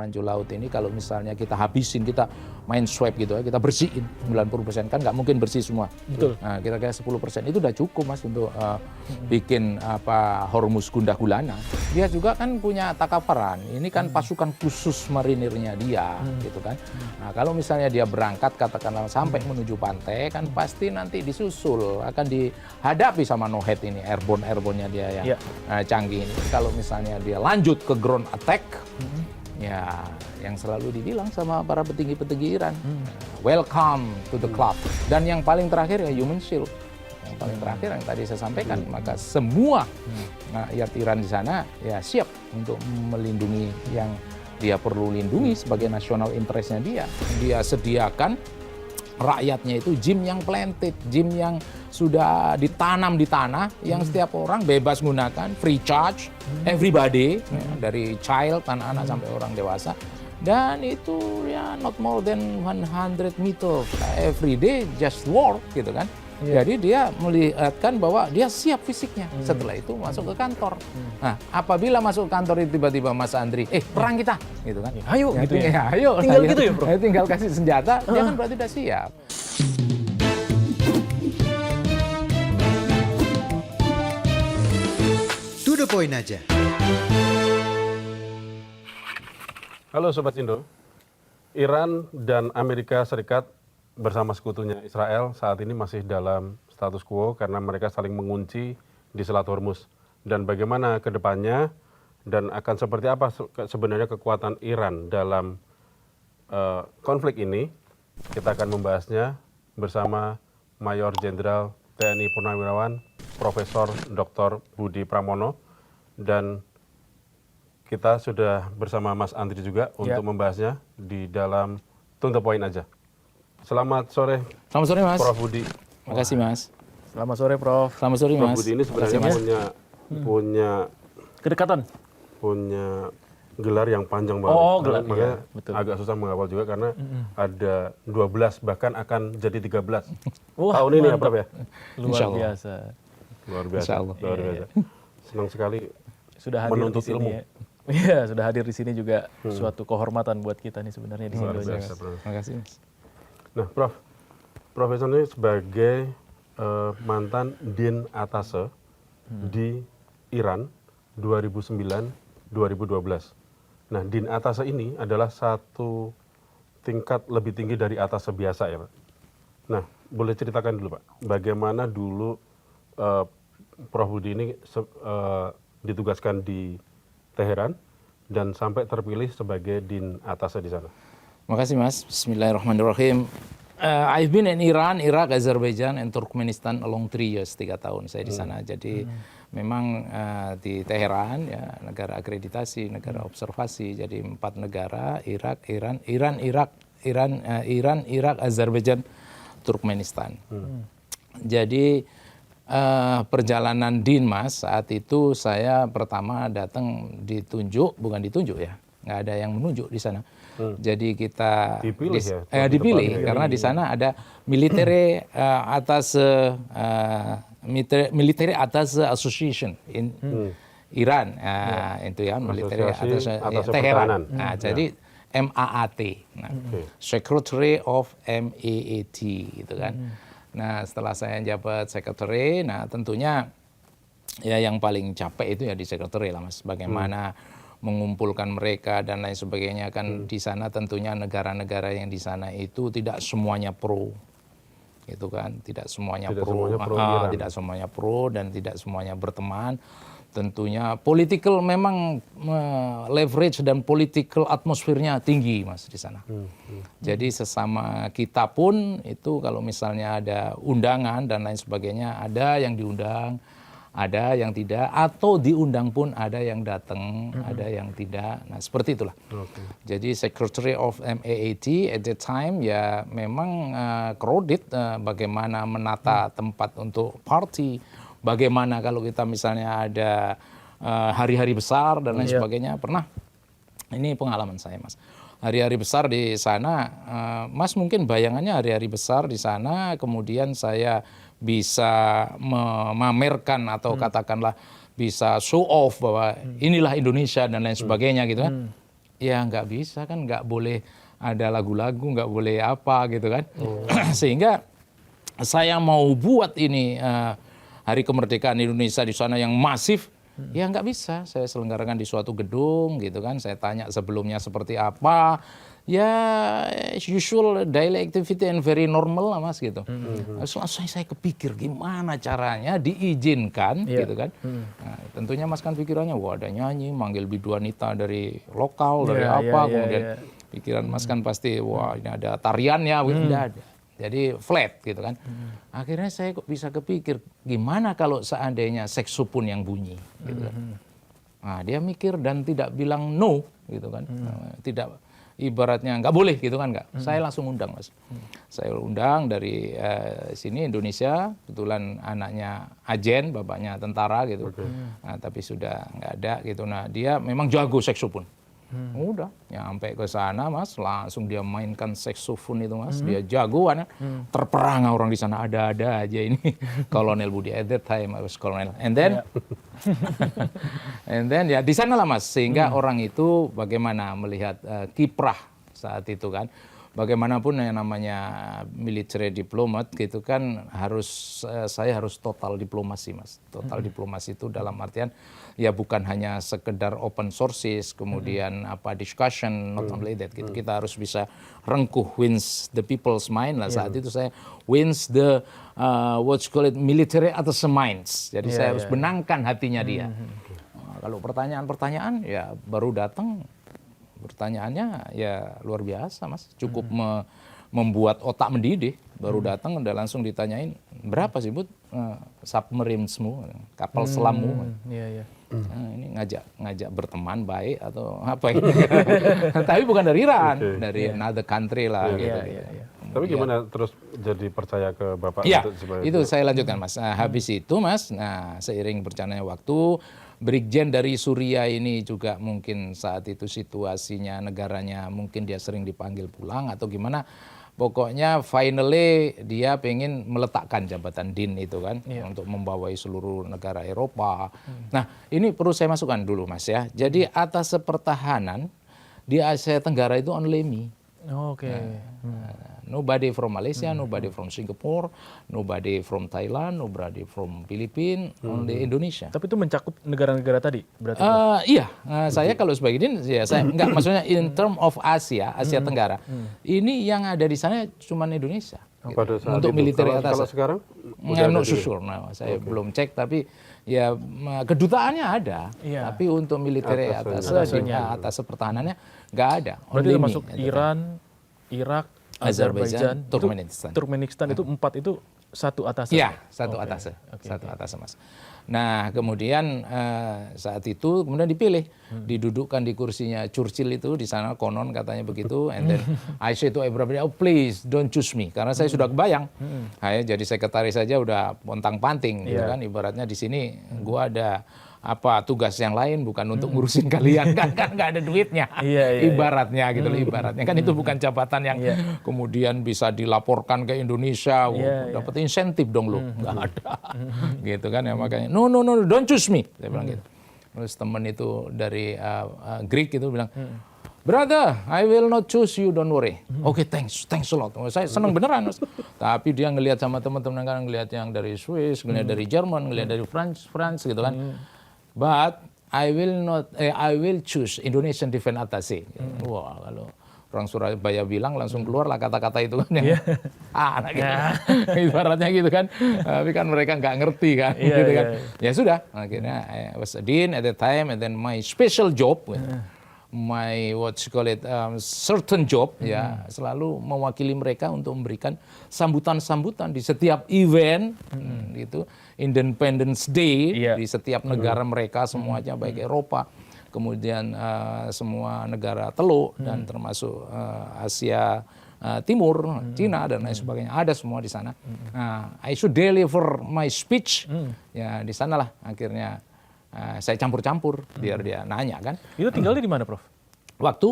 Ranjau Laut ini kalau misalnya kita habisin, kita main swab gitu ya, kita bersihin 90%, kan nggak mungkin bersih semua. Betul. Nah, kira-kira 10% itu udah cukup Mas untuk bikin Hormuz gundah gulana. Dia juga kan punya takaparan, ini kan pasukan khusus marinirnya dia gitu kan. Nah, kalau misalnya dia berangkat katakanlah sampai menuju pantai, kan pasti nanti disusul, akan dihadapi sama No-Head ini, airborne-nya dia yang canggih ini. Kalau misalnya dia lanjut ke ground attack, ya yang selalu dibilang sama para petinggi-petinggi Iran, welcome to the club. Dan yang paling terakhir ya human shield. Yang paling terakhir yang tadi saya sampaikan, maka semua rakyat Iran di sana ya siap untuk melindungi yang dia perlu lindungi sebagai national interest-nya dia. Dia sediakan rakyatnya itu gym yang planted, gym yang sudah ditanam di tanah, yang setiap orang bebas gunakan, free charge, everybody, ya, dari child, anak-anak sampai orang dewasa. Dan itu ya not more than 100 meter every day, just work gitu kan. Jadi dia melihatkan bahwa dia siap fisiknya. Setelah itu masuk ke kantor. Nah, apabila masuk ke kantor itu tiba-tiba Mas Andri, perang kita, gitu kan? Ayo, ya, gitu ya. Ayo, tinggal gitu ya, Bro. Tinggal kasih senjata, dia kan berarti udah siap. To the point aja. Halo Sobat Indo, Iran dan Amerika Serikat bersama sekutunya Israel saat ini masih dalam status quo karena mereka saling mengunci di Selat Hormuz. Dan bagaimana ke depannya dan akan seperti apa sebenarnya kekuatan Iran dalam konflik ini, kita akan membahasnya bersama Mayor Jenderal TNI Purnawirawan Profesor Dr. Budi Pramono, dan kita sudah bersama Mas Andri juga untuk membahasnya di dalam To the Point aja. Selamat sore. Selamat sore Mas. Prof. Budi. Makasih Mas. Selamat sore, Prof. Selamat sore Prof. Mas. Budi ini sebenarnya punya Kedekatan. gelar yang panjang banget. Oh, gelar. Makanya betul. agak susah menghafal juga karena ada 12 bahkan akan jadi 13. Wah, tahun ini ya mantap. Prof ya. Luar Insyaallah. biasa. Luar biasa. Insyaallah. Luar biasa. Senang sekali Sudah hadir menuntut di sini. ilmu. Ya. Iya, sudah hadir di sini juga suatu kehormatan buat kita nih sebenarnya di Luar sini. biasa, Prof. Terima kasih Mas. Nah, Profesor ini sebagai mantan Din Atase di Iran 2009-2012. Nah, Din Atase ini adalah satu tingkat lebih tinggi dari atase biasa ya, Pak. Nah, boleh ceritakan dulu, Pak, bagaimana dulu Prof. Budi ini ditugaskan di Teheran dan sampai terpilih sebagai Din Atase di sana. Makasih Mas. Bismillahirrahmanirrahim. I've been in Iran, Iraq, Azerbaijan, and Turkmenistan along 3 years, 3 tahun saya di sana. Jadi memang di Teheran ya negara akreditasi, negara observasi. Jadi 4 negara, Irak, Iran, Irak, Azerbaijan, Turkmenistan. Jadi perjalanan Din Mas, saat itu saya pertama datang bukan ditunjuk ya, nggak ada yang menunjuk di sana. Jadi kita Dipilih dipilih karena di sana ada military atas association in Iran, itu ya military atas Teheran. Nah, jadi MAAT, Secretary of MAAT gitu kan. Nah, setelah saya jabat secretary, nah tentunya ya yang paling capek itu ya di secretary lah Mas. Bagaimana mengumpulkan mereka dan lain sebagainya kan di sana tentunya negara-negara yang di sana itu tidak semuanya pro. Gitu kan, tidak semuanya tidak semuanya pro dan tidak semuanya berteman. Tentunya political memang leverage dan political atmosfernya tinggi Mas di sana. Jadi sesama kita pun itu kalau misalnya ada undangan dan lain sebagainya, ada yang diundang, ada yang tidak, atau diundang pun ada yang datang, ada yang tidak. Nah, seperti itulah. Jadi Secretary of MAAT at that time ya memang crowded, bagaimana menata tempat untuk party, bagaimana kalau kita misalnya ada hari-hari besar dan lain sebagainya. Pernah, ini pengalaman saya Mas. Hari-hari besar di sana, Mas mungkin bayangannya hari-hari besar di sana, kemudian saya bisa memamerkan atau katakanlah bisa show off bahwa inilah Indonesia dan lain sebagainya gitu kan. Ya nggak bisa kan, nggak boleh ada lagu-lagu, nggak boleh apa gitu kan. Sehingga saya mau buat ini Hari Kemerdekaan Indonesia di sana yang masif, ya nggak bisa. Saya selenggarakan di suatu gedung gitu kan. Saya tanya sebelumnya seperti apa. Ya usual daily activity and very normal lah Mas gitu. Saya kepikir gimana caranya diizinkan gitu kan. Nah, tentunya Mas kan pikirannya wah ada nyanyi, manggil biduanita dari lokal, dari apa, kemudian pikiran Mas kan pasti wah ini ada tariannya, tidak ada. Jadi flat gitu kan. Akhirnya saya kok bisa kepikir gimana kalau seandainya saksofon yang bunyi gitu kan. Nah, dia mikir dan tidak bilang no gitu kan. Tidak ibaratnya nggak boleh gitu kan nggak. Saya langsung undang Mas. Saya undang dari sini Indonesia, kebetulan anaknya ajen, bapaknya tentara gitu. Nah, tapi sudah nggak ada gitu. Nah, dia memang jago saksofon. Udah, nyampe ke sana Mas, langsung dia mainkan saksofon itu Mas, dia jagoan, terperangah orang di sana, ada-ada aja ini. Kolonel Budi, at that time I was colonel, and then ya di sana lah Mas, sehingga orang itu bagaimana melihat kiprah saat itu kan. Bagaimanapun yang namanya military diplomat gitu kan saya harus total diplomasi Mas. Total diplomasi itu dalam artian ya bukan hanya sekedar open sources kemudian discussion, not only that gitu. Kita harus bisa rengkuh, wins the people's mind lah. Saat itu saya wins the military atas minds. Jadi saya harus menangkan hatinya dia. Nah, kalau pertanyaan-pertanyaan ya baru datang. Pertanyaannya ya luar biasa Mas, cukup membuat otak mendidih. Baru datang udah langsung ditanyain berapa sih Bud submarinesmu, kapal selammu. Nah, ini ngajak berteman baik atau apa ini? Tapi bukan dari Iran, dari another country lah. Gitu. Tapi gimana terus jadi percaya ke Bapak? Ya, itu saya lanjutkan Mas. Nah, habis itu Mas, nah seiring berjalannya waktu, Brigjen dari Suriah ini juga mungkin saat itu situasinya negaranya mungkin dia sering dipanggil pulang atau gimana. Pokoknya finally dia pengen meletakkan jabatan DIN itu kan untuk membawai seluruh negara Eropa. Nah ini perlu saya masukkan dulu Mas ya. Jadi atas pertahanan di Asia Tenggara itu only me. Nobody from Malaysia, nobody from Singapore, nobody from Thailand, nobody from Filipina, only Indonesia. Tapi itu mencakup negara-negara tadi berarti? Iya, saya kalau sebagai DIN, ya saya enggak, maksudnya in term of Asia Tenggara, ini yang ada di sana cuma Indonesia. Pada saat untuk itu. militer atas. Kalau sekarang? Not sure, saya belum cek, tapi ya kedutaannya ada, tapi untuk militer atas pertahanannya nggak ada. Berarti termasuk Iran, Irak, Azerbaijan, Turkmenistan itu 4 itu satu atasnya? Iya, satu atasnya, satu atasnya Mas. Nah kemudian saat itu kemudian dipilih, didudukkan di kursinya Churchill itu di sana konon katanya begitu, and then I say to everybody, oh please don't choose me, karena saya sudah kebayang, saya jadi sekretaris saja udah pontang-panting, gitu kan, ibaratnya di sini gua ada tugas yang lain bukan untuk ngurusin kalian kan nggak ada duitnya ibaratnya gitu loh, ibaratnya kan itu bukan jabatan yang kemudian bisa dilaporkan ke Indonesia dapat insentif dong lo, nggak ada gitu kan ya, makanya no don't choose me saya bilang gitu. Terus temen itu dari Greek itu bilang, brother, I will not choose you, don't worry. Oke, thanks a lot. Saya senang beneran, Mas. Tapi dia ngelihat sama teman-teman kan, ngelihat yang dari Swiss, ngelihat dari Jerman, ngelihat dari France gitu kan. But I will choose Indonesian Defense Attaché. Wah, kalau orang Surabaya bilang langsung keluarlah kata-kata itu kan yang anak gitu. Ibaratnya gitu kan. Tapi kan mereka nggak ngerti kan, gitu kan. Ya sudah, akhirnya I was a dean at the time, and then my special job, my certain job ya selalu mewakili mereka untuk memberikan sambutan-sambutan di setiap event gitu. Independence Day di setiap negara mereka semuanya, baik Eropa, kemudian semua negara Teluk dan termasuk Asia Timur, Cina dan lain sebagainya, ada semua di sana. Nah, I should deliver my speech. Ya di sanalah akhirnya saya campur-campur biar dia nanya kan. Itu tinggalnya di mana, Prof? Waktu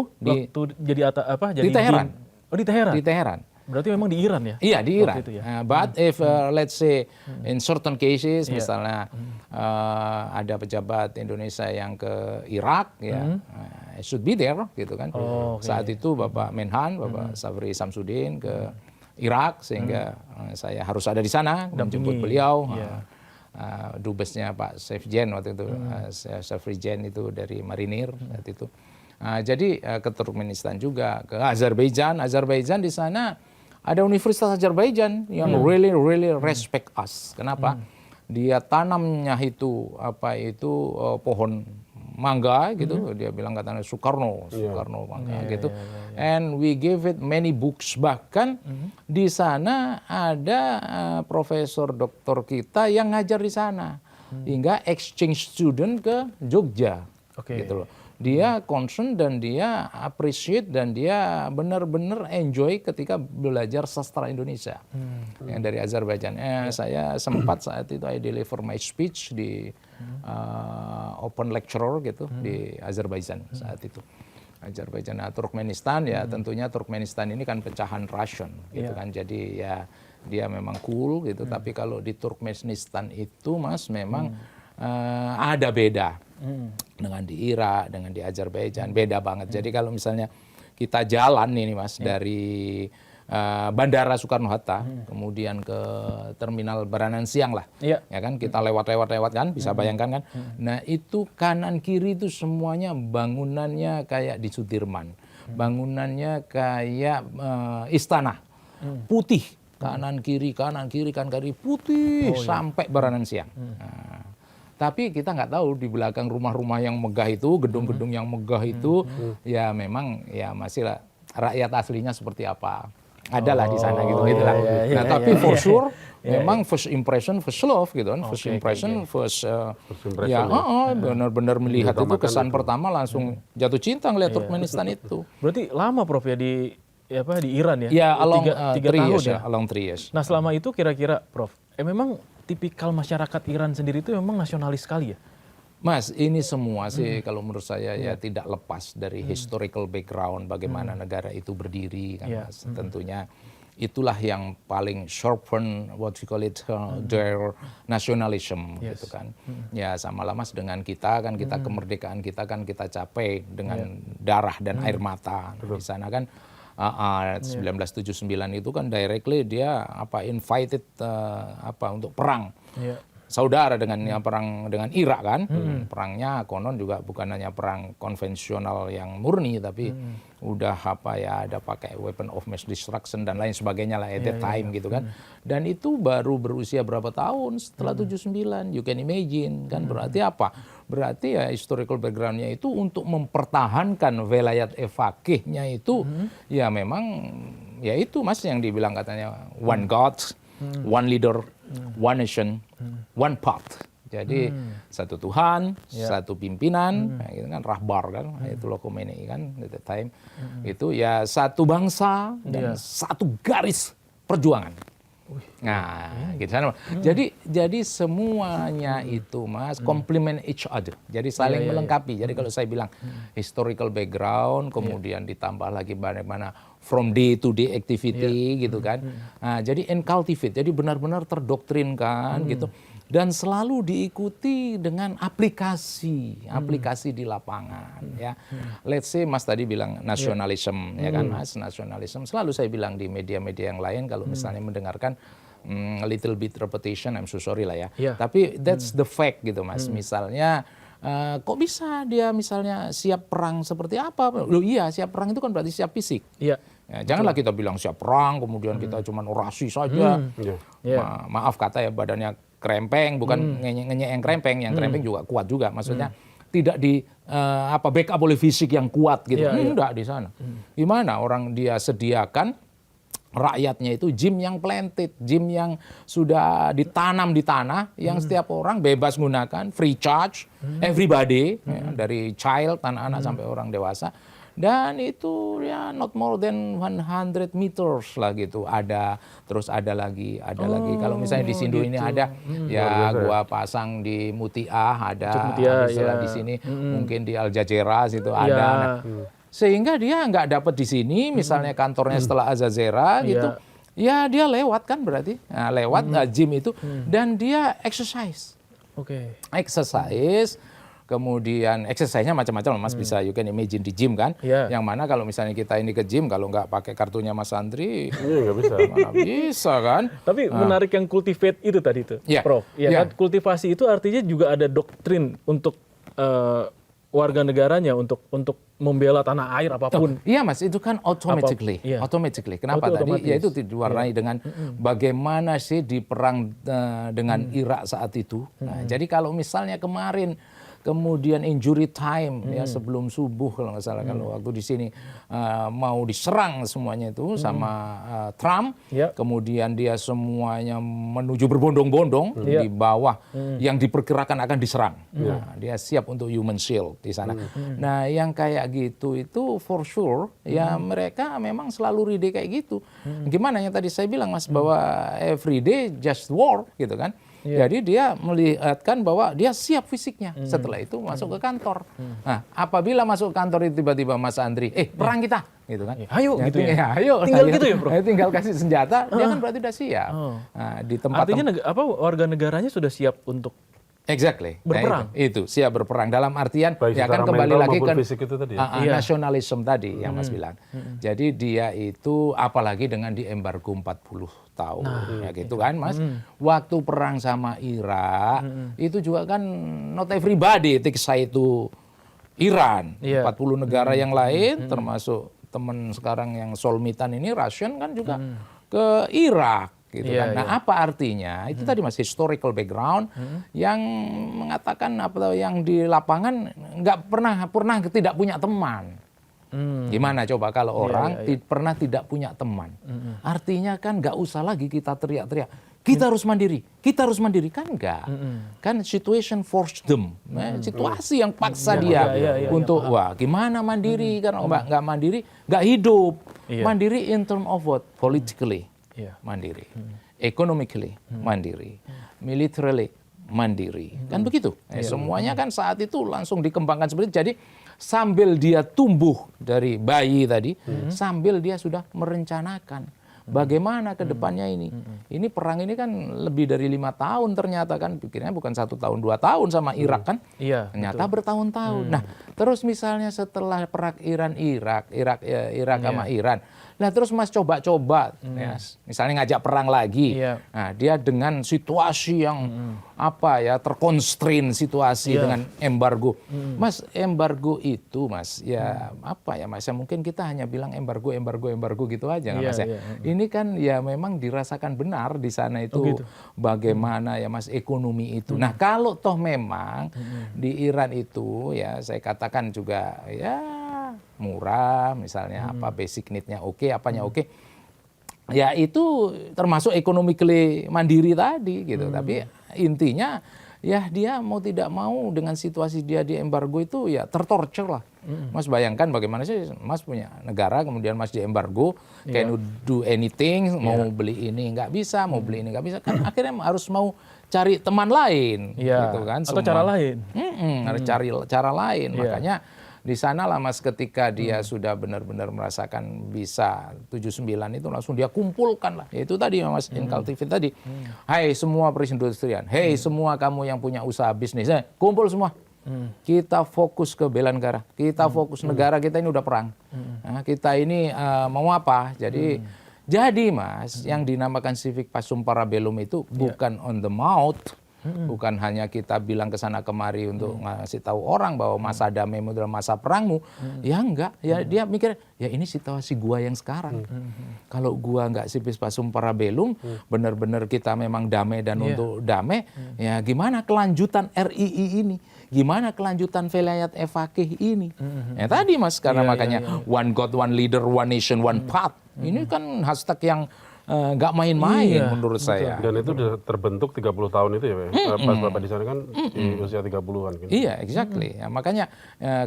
jadi di Teheran. Oh, di Teheran. Di Teheran. Berarti memang di Iran ya? Iya, di Iran. Itu, ya? But if let's say in certain cases, misalnya ada pejabat Indonesia yang ke Irak, ya should be there gitu kan. Oh, okay. Saat itu Bapak Menhan, Bapak Safri Samsudin ke Irak, sehingga saya harus ada di sana menjemput beliau. Dubesnya Pak Sefjen waktu itu, Safrijen itu dari Marinir saat itu. Jadi ke Turkmenistan juga, ke Azerbaijan. Azerbaijan di sana ada Universitas Azerbaijan yang really respect us. Kenapa? Dia tanamnya itu pohon mangga gitu, dia bilang katanya Soekarno mangga gitu. And we give it many books, bahkan di sana ada profesor doktor kita yang ngajar di sana, hingga exchange student ke Jogja, gitu loh. Dia concern dan dia appreciate dan dia benar-benar enjoy ketika belajar sastra Indonesia yang dari Azerbaijan. Saya sempat saat itu I deliver my speech di open lecturer gitu di Azerbaijan saat itu. Azerbaijan, Turkmenistan ya tentunya Turkmenistan ini kan pecahan Russian gitu kan. Jadi ya dia memang cool gitu. Tapi kalau di Turkmenistan itu Mas memang ada beda dengan di Irak, dengan di Azerbaijan, beda banget. Jadi kalau misalnya kita jalan ini Mas dari Bandara Soekarno-Hatta kemudian ke Terminal Baranang Siang lah, ya kan kita lewat kan, bisa bayangkan kan. Nah itu kanan kiri itu semuanya bangunannya kayak di Sudirman, bangunannya kayak istana, putih, kanan kiri putih sampai Baranang Siang. Tapi kita nggak tahu di belakang rumah-rumah yang megah itu, gedung-gedung yang megah itu, ya memang ya masih lah rakyat aslinya seperti apa. Adalah di sana gitu lah. Nah tapi for sure, memang first impression, first love gitu kan. First impression, first ya benar-benar melihat itu kesan pertama langsung jatuh cinta ngelihat Turkmenistan itu. Berarti lama Prof ya di Iran ya? Ya, along 3 tahun ya? Along 3 years. Nah selama itu kira-kira Prof, memang tipikal masyarakat Iran sendiri itu memang nasionalis sekali ya? Mas, ini semua sih kalau menurut saya ya tidak lepas dari historical background bagaimana negara itu berdiri kan Mas. Tentunya itulah yang paling sharpen what we call it their nationalism gitu kan. Ya sama lah Mas dengan kita kan, kita kemerdekaan kita kan kita capai dengan darah dan air mata. Di sana kan 1979 itu kan directly dia invited untuk perang. Saudara dengan perang dengan Irak kan. Perangnya konon juga bukan hanya perang konvensional yang murni tapi udah ada pakai weapon of mass destruction dan lain sebagainya lah at that time gitu kan. Dan itu baru berusia berapa tahun setelah 79, you can imagine kan. Berarti apa? Berarti ya historical backgroundnya itu untuk mempertahankan velayat faqihnya itu ya memang ya itu Mas yang dibilang katanya one God, one leader, one nation, one path. Jadi satu Tuhan, satu pimpinan, gitu kan rahbar kan, itu Khomeini kan at that time. Itu ya satu bangsa dan satu garis perjuangan. Nah, gitu kan. Jadi semuanya itu Mas complement each other. Jadi saling melengkapi. Jadi kalau saya bilang historical background kemudian ditambah lagi bagaimana from day to day activity gitu kan. Nah, jadi cultivate. Jadi benar-benar terdoktrinkan gitu. Dan selalu diikuti dengan aplikasi di lapangan ya. Let's say Mas tadi bilang nasionalisme ya kan Mas, nasionalisme. Selalu saya bilang di media-media yang lain kalau misalnya mendengarkan a little bit repetition, I'm so sorry lah ya. Tapi that's the fact gitu Mas. Misalnya kok bisa dia misalnya siap perang seperti apa? Loh iya, siap perang itu kan berarti siap fisik. Iya. Ya, janganlah kita bilang siap perang kemudian kita cuma orasi saja. Maaf kata ya badannya krempeng, bukan ngenyek yang krempeng juga kuat juga. Maksudnya tidak di backup oleh fisik yang kuat gitu. Enggak di sana. Gimana orang dia sediakan rakyatnya itu gym yang planted, gym yang sudah ditanam di tanah, yang setiap orang bebas gunakan, free charge, everybody, ya, dari child, anak-anak sampai orang dewasa. Dan itu ya not more than 100 meters lah gitu. Terus ada lagi. Kalau misalnya di Sindu ini ada, ya gua pasang di Mutiah ada, misalnya di sini mungkin di Al Jazeera situ ada. Sehingga dia nggak dapat di sini, misalnya kantornya setelah Al Jazeera gitu, ya dia lewat kan berarti, lewat gym itu, dan dia exercise. Exercise. kemudian exercise-nya macam-macam Mas, bisa you can imagine di gym kan, yang mana kalau misalnya kita ini ke gym kalau nggak pakai kartunya Mas Andri, nggak bisa. mana bisa kan. Tapi menarik yang cultivate itu tadi tuh, Prof. Ya kan, kultivasi itu artinya juga ada doktrin untuk warga negaranya untuk membela tanah air apapun. Iya Mas, itu kan automatically. Kenapa tadi? Ya itu diwarnai dengan bagaimana sih di perang dengan Irak saat itu. Nah, jadi kalau misalnya kemarin kemudian injury time ya sebelum subuh kalau nggak salah, kalau waktu di sini mau diserang semuanya itu sama Trump, kemudian dia semuanya menuju berbondong-bondong di bawah yang diperkirakan akan diserang. Nah, dia siap untuk human shield di sana. Nah, yang kayak gitu itu for sure ya mereka memang selalu ready kayak gitu. Gimana yang tadi saya bilang Mas, bahwa everyday just war gitu kan. Jadi dia melihatkan bahwa dia siap fisiknya. Setelah itu masuk ke kantor. Nah, apabila masuk ke kantor itu tiba-tiba Mas Andri, perang kita, gitu kan? Ayo, gitu ya. Ayo, tinggal gitu ya, Bro. Tinggal kasih senjata, dia kan berarti udah siap. Nah, di tempat artinya warga negaranya sudah siap untuk berperang. Nah, itu siap berperang dalam artian baik ya kan kembali lagi kan fisik itu tadi, nasionalisme tadi yang Mas bilang. Jadi dia itu apalagi dengan di embargo 40 tahun ya gitu kan Mas. Waktu perang sama Irak itu juga kan not everybody take side to Iran. 40 negara yang lain termasuk teman sekarang yang solmitan ini Russian kan juga ke Irak. Gitu kan. Nah, apa artinya? Itu tadi Mas, historical background yang mengatakan yang di lapangan nggak pernah tidak punya teman. Gimana coba kalau orang pernah tidak punya teman? Artinya kan nggak usah lagi kita teriak-teriak. Kita harus mandiri, kan enggak. Kan situation force them. Situasi yang paksa dia untuk wah gimana mandiri, kan nggak mandiri nggak hidup. Mandiri in term of what? Politically. Mandiri, economically mandiri, militarily mandiri, kan begitu. Semuanya kan saat itu langsung dikembangkan seperti itu. Jadi sambil dia tumbuh dari bayi tadi, sambil dia sudah merencanakan bagaimana ke depannya ini. Ini perang ini kan lebih dari 5 tahun ternyata kan, pikirnya bukan 1 tahun 2 tahun sama Irak kan, ternyata bertahun-tahun. Nah terus misalnya setelah perang Irak sama Iran. Nah terus Mas coba-coba, ya, misalnya ngajak perang lagi, nah dia dengan situasi yang terkonstrain situasi dengan embargo, Mas embargo itu Mas ya Mas ya mungkin kita hanya bilang embargo gitu aja nggak Mas ya. Ini kan ya memang dirasakan benar di sana itu bagaimana ya Mas ekonomi itu. Nah kalau toh memang di Iran itu ya saya katakan juga ya murah misalnya basic need-nya oke, apanya oke. Ya itu termasuk economically mandiri tadi gitu. Tapi intinya ya dia mau tidak mau dengan situasi dia di embargo itu ya tertorture lah. Mas bayangkan bagaimana sih Mas punya negara kemudian Mas di embargo, can you do anything, mau beli ini nggak bisa, mau beli ini nggak bisa, kan akhirnya harus mau cari teman lain gitu kan. Atau cara lain. Harus cari cara lain. Makanya di sana lah Mas ketika dia sudah benar-benar merasakan bisa 79 itu langsung dia kumpulkan lah. Itu tadi Mas Incultivate tadi. Hai semua perindustrian, hey semua kamu yang punya usaha bisnis, kumpul semua. Kita fokus ke bela negara. Kita fokus negara kita ini udah perang. Nah, kita ini mau apa? Jadi Mas yang dinamakan civic pasum parabellum itu bukan on the mouth. Bukan hanya kita bilang ke sana kemari untuk ngasih tahu orang bahwa masa damaimu adalah masa perangmu. Ya enggak, ya dia mikir ya ini situasi gua yang sekarang. Kalau gua enggak civis pasum parabellum, benar-benar kita memang damai dan untuk damai, ya gimana kelanjutan RII ini? Gimana kelanjutan velayat Faqih ini? Ya tadi Mas, karena makanya one God, one leader, one nation, one path. Ini kan hashtag yang nggak main-main menurut saya. Dan itu sudah terbentuk 30 tahun itu ya Pak? Pas Bapak di sana kan di usia 30-an. Gitu. Iya, exactly. Ya, makanya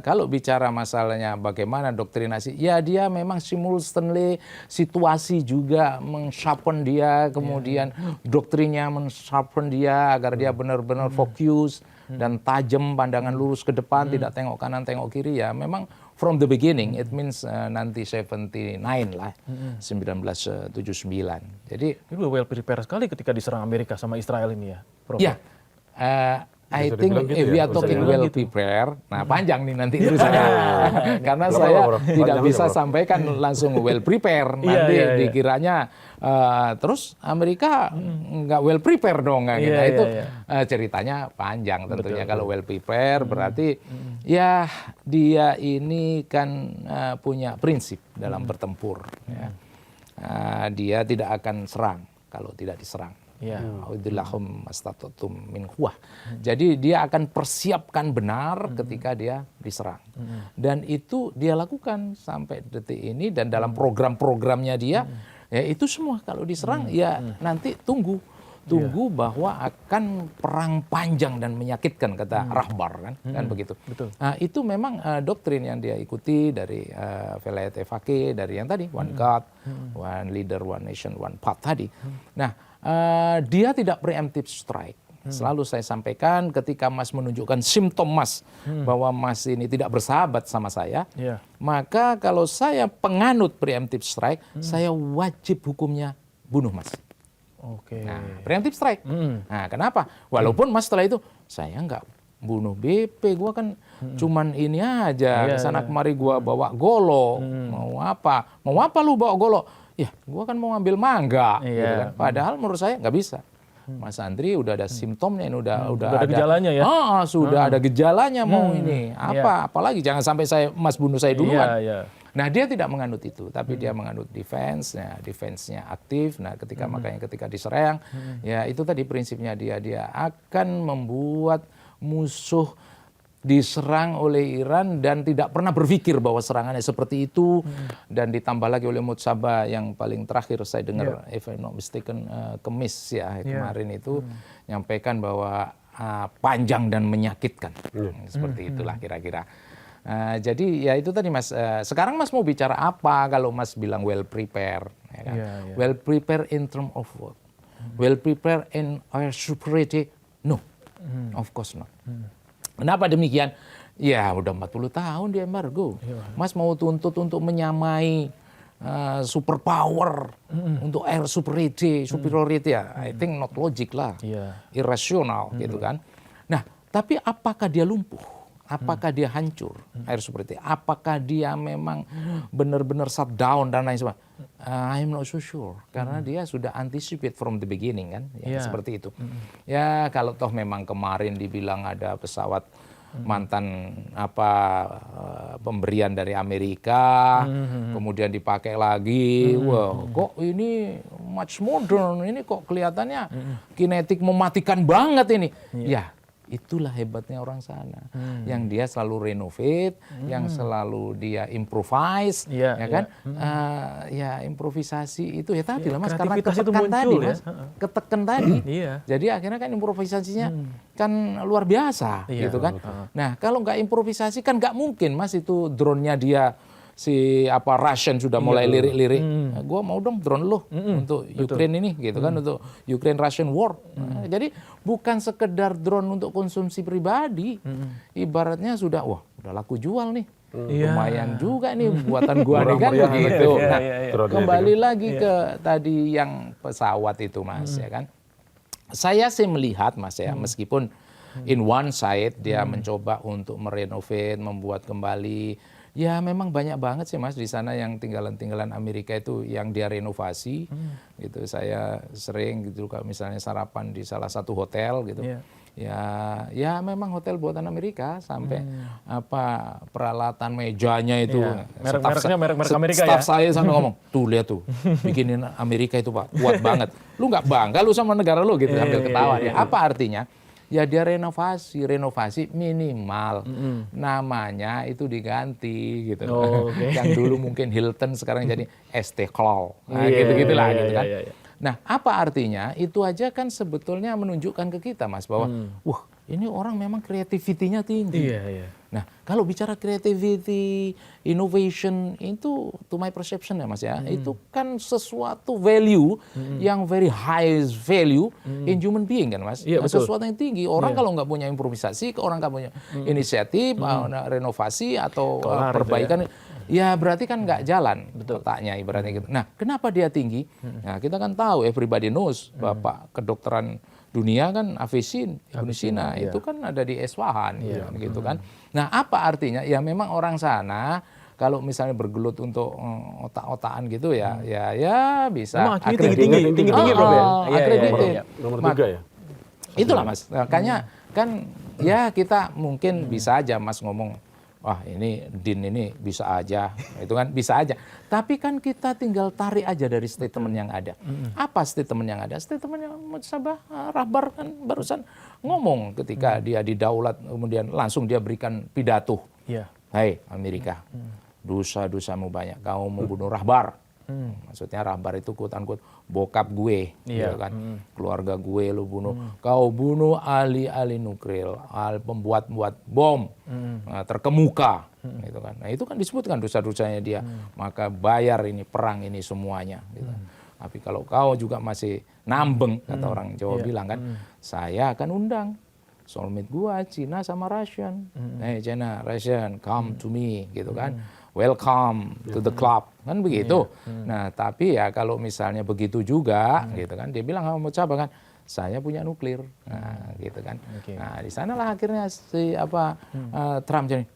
kalau bicara masalahnya bagaimana doktrinasi, ya dia memang simultaneously situasi juga men-sharpen dia, kemudian doktrinnya men-sharpen dia agar dia benar-benar fokus dan tajam pandangan lurus ke depan, tidak tengok kanan, tengok kiri. Ya memang from the beginning, it means nanti 79 lah, 1979. Jadi itu well prepare sekali ketika diserang Amerika sama Israel ini ya, Prof. Ya, I Bisa think dibilang gitu if ya, we are bisa talking dibilang well gitu. prepared, nah panjang nih nanti urusannya. Karena Nggak saya apa-apa, Bro. tidak Panjang bisa aja, Bro. sampaikan langsung well prepared. Iya, Nanti iya, iya. dikiranya terus Amerika nggak well prepared dong. Nah, Iya, itu iya, ceritanya panjang tentunya. Betul. Kalau well prepared berarti ya dia ini kan punya prinsip dalam bertempur. Ya. Dia tidak akan serang kalau tidak diserang. Ya. Audillahum mastata'tum min quwwah. Jadi dia akan persiapkan benar ketika dia diserang. Dan itu dia lakukan sampai detik ini dan dalam program-programnya dia ya itu semua kalau diserang ya nanti tunggu bahwa akan perang panjang dan menyakitkan kata Rahbar kan begitu. Betul. Nah, itu memang doktrin yang dia ikuti dari Velayat Faqih dari yang tadi one God, one leader, one nation, one path tadi. Nah, dia tidak preemptive strike. Selalu saya sampaikan ketika Mas menunjukkan simptom Mas bahwa Mas ini tidak bersahabat sama saya, Iya. maka kalau saya penganut preemptive strike, saya wajib hukumnya bunuh Mas. Oke. Nah, preemptive strike. Nah, kenapa? Walaupun Mas setelah itu saya nggak bunuh BP, gua kan cuman ini aja Iya, kesana iya. kemari gua bawa golo, mau apa lu bawa golo? Ya, gua kan mau ngambil mangga, Iya. gitu kan. Padahal menurut saya nggak bisa. Mas Andri udah ada simptomnya, ini udah ada gejalanya ya? sudah ada gejalanya mau ini Iya. apalagi jangan sampai Mas bunuh saya duluan. Iya, iya. Nah, dia tidak menganut itu, tapi dia menganut defense-nya aktif. Nah, makanya ketika diserang, ya itu tadi prinsipnya dia akan membuat musuh diserang oleh Iran dan tidak pernah berpikir bahwa serangannya seperti itu. Dan ditambah lagi oleh Mutsaba yang paling terakhir saya dengar, if I'm not mistaken, Kemis ya kemarin itu nyampaikan bahwa panjang dan menyakitkan. Seperti itulah kira-kira. Jadi ya itu tadi Mas. Sekarang Mas mau bicara apa kalau Mas bilang well prepared? Ya kan? Well prepared in term of what? Well prepared in our superiority? No, of course not. Kenapa demikian? Ya udah 40 tahun di embargo. Mas mau tuntut untuk menyamai superpower untuk air superiority ya. I think not logic lah. Irrasional gitu kan. Nah, tapi apakah dia lumpuh? Apakah dia hancur air superiority? Apakah dia memang benar-benar shut down dan lain sebagainya? I'm not so sure karena dia sudah anticipate from the beginning kan, ya, seperti itu. Ya kalau toh memang kemarin dibilang ada pesawat mantan pemberian dari Amerika, kemudian dipakai lagi, wah kok ini much modern, ini kok kelihatannya kinetik mematikan banget ini, ya. Itulah hebatnya orang sana, yang dia selalu renovate, yang selalu dia improvise, ya kan? Ya improvisasi itu ya tadi lah Mas, karena ketekan tadi Mas, ketekan tadi. Jadi akhirnya kan improvisasinya kan luar biasa, gitu kan? Nah kalau nggak improvisasi kan nggak mungkin Mas itu drone-nya dia Russian sudah mulai lirik-lirik, gua mau dong drone lo untuk Ukraine ini gitu kan, untuk Ukraine Russian war. Jadi bukan sekedar drone untuk konsumsi pribadi, ibaratnya sudah laku jual nih. Lumayan juga nih buatan gua nih kan begitu. Nah, kembali lagi ke tadi yang pesawat itu Mas ya kan. Saya sih melihat Mas ya, meskipun in one side dia mencoba untuk merenovate, membuat kembali. Ya memang banyak banget sih Mas di sana yang tinggalan-tinggalan Amerika itu yang dia renovasi gitu. Saya sering gitu kalau misalnya sarapan di salah satu hotel gitu. Ya memang hotel buatan Amerika sampai peralatan mejanya itu. Mereknya merek Amerika ya. Staff saya sana ngomong, tuh lihat tuh bikinin Amerika itu Pak, kuat banget. Lu nggak bangga lu sama negara lu gitu sambil ketawa ya. Apa artinya? Ya dia renovasi minimal, namanya itu diganti gitu. Yang dulu mungkin Hilton sekarang jadi ST Claw, gitu-gitulah gitu kan. Nah apa artinya? Itu aja kan sebetulnya menunjukkan ke kita Mas bahwa, wah ini orang memang kreativitinya tinggi. Nah kalau bicara creativity, innovation itu to my perception ya Mas ya, itu kan sesuatu value yang very high value in human being kan Mas. Sesuatu yang tinggi. Orang kalau nggak punya improvisasi, orang nggak punya inisiatif, renovasi atau perbaikan, ya berarti kan nggak jalan otaknya ibaratnya gitu. Nah kenapa dia tinggi? Nah kita kan tahu everybody knows Bapak kedokteran dunia kan Ibn Sina itu kan ada di Esfahan gitu kan. Nah, apa artinya? Ya memang orang sana kalau misalnya bergelut untuk otak-otakan gitu ya bisa. Memang tinggi Prof ya. Akredited. Nomor 3 ya. Itulah Mas. Makanya kan ya kita mungkin bisa aja Mas ngomong, wah ini Din ini bisa aja, itu kan bisa aja. Tapi kan kita tinggal tarik aja dari statement yang ada. Apa statement yang ada? Statement yang Mutsabah Rahbar kan barusan ngomong ketika dia didaulat, kemudian langsung dia berikan pidato. Hai Amerika, dosa-dosamu banyak, kau membunuh Rahbar. Maksudnya Rahbar itu quote-unquote bokap gue, gitu kan. Keluarga gue lu bunuh. Kau bunuh ahli-ahli nuklir, pembuat-buat bom terkemuka, gitu kan. Nah itu kan disebutkan dosa-dosanya dia. Maka bayar ini perang ini semuanya. Gitu. Tapi kalau kau juga masih nambeng, kata orang Jawa bilang kan, saya akan undang soulmate gua Cina sama Russian. Hey China, Russian, come to me, gitu kan. Welcome to the club, kan begitu. Nah, tapi ya kalau misalnya begitu juga, gitu kan, dia bilang mau coba kan, saya punya nuklir, nah, gitu kan. Nah, di sanalah akhirnya si Trump jadi,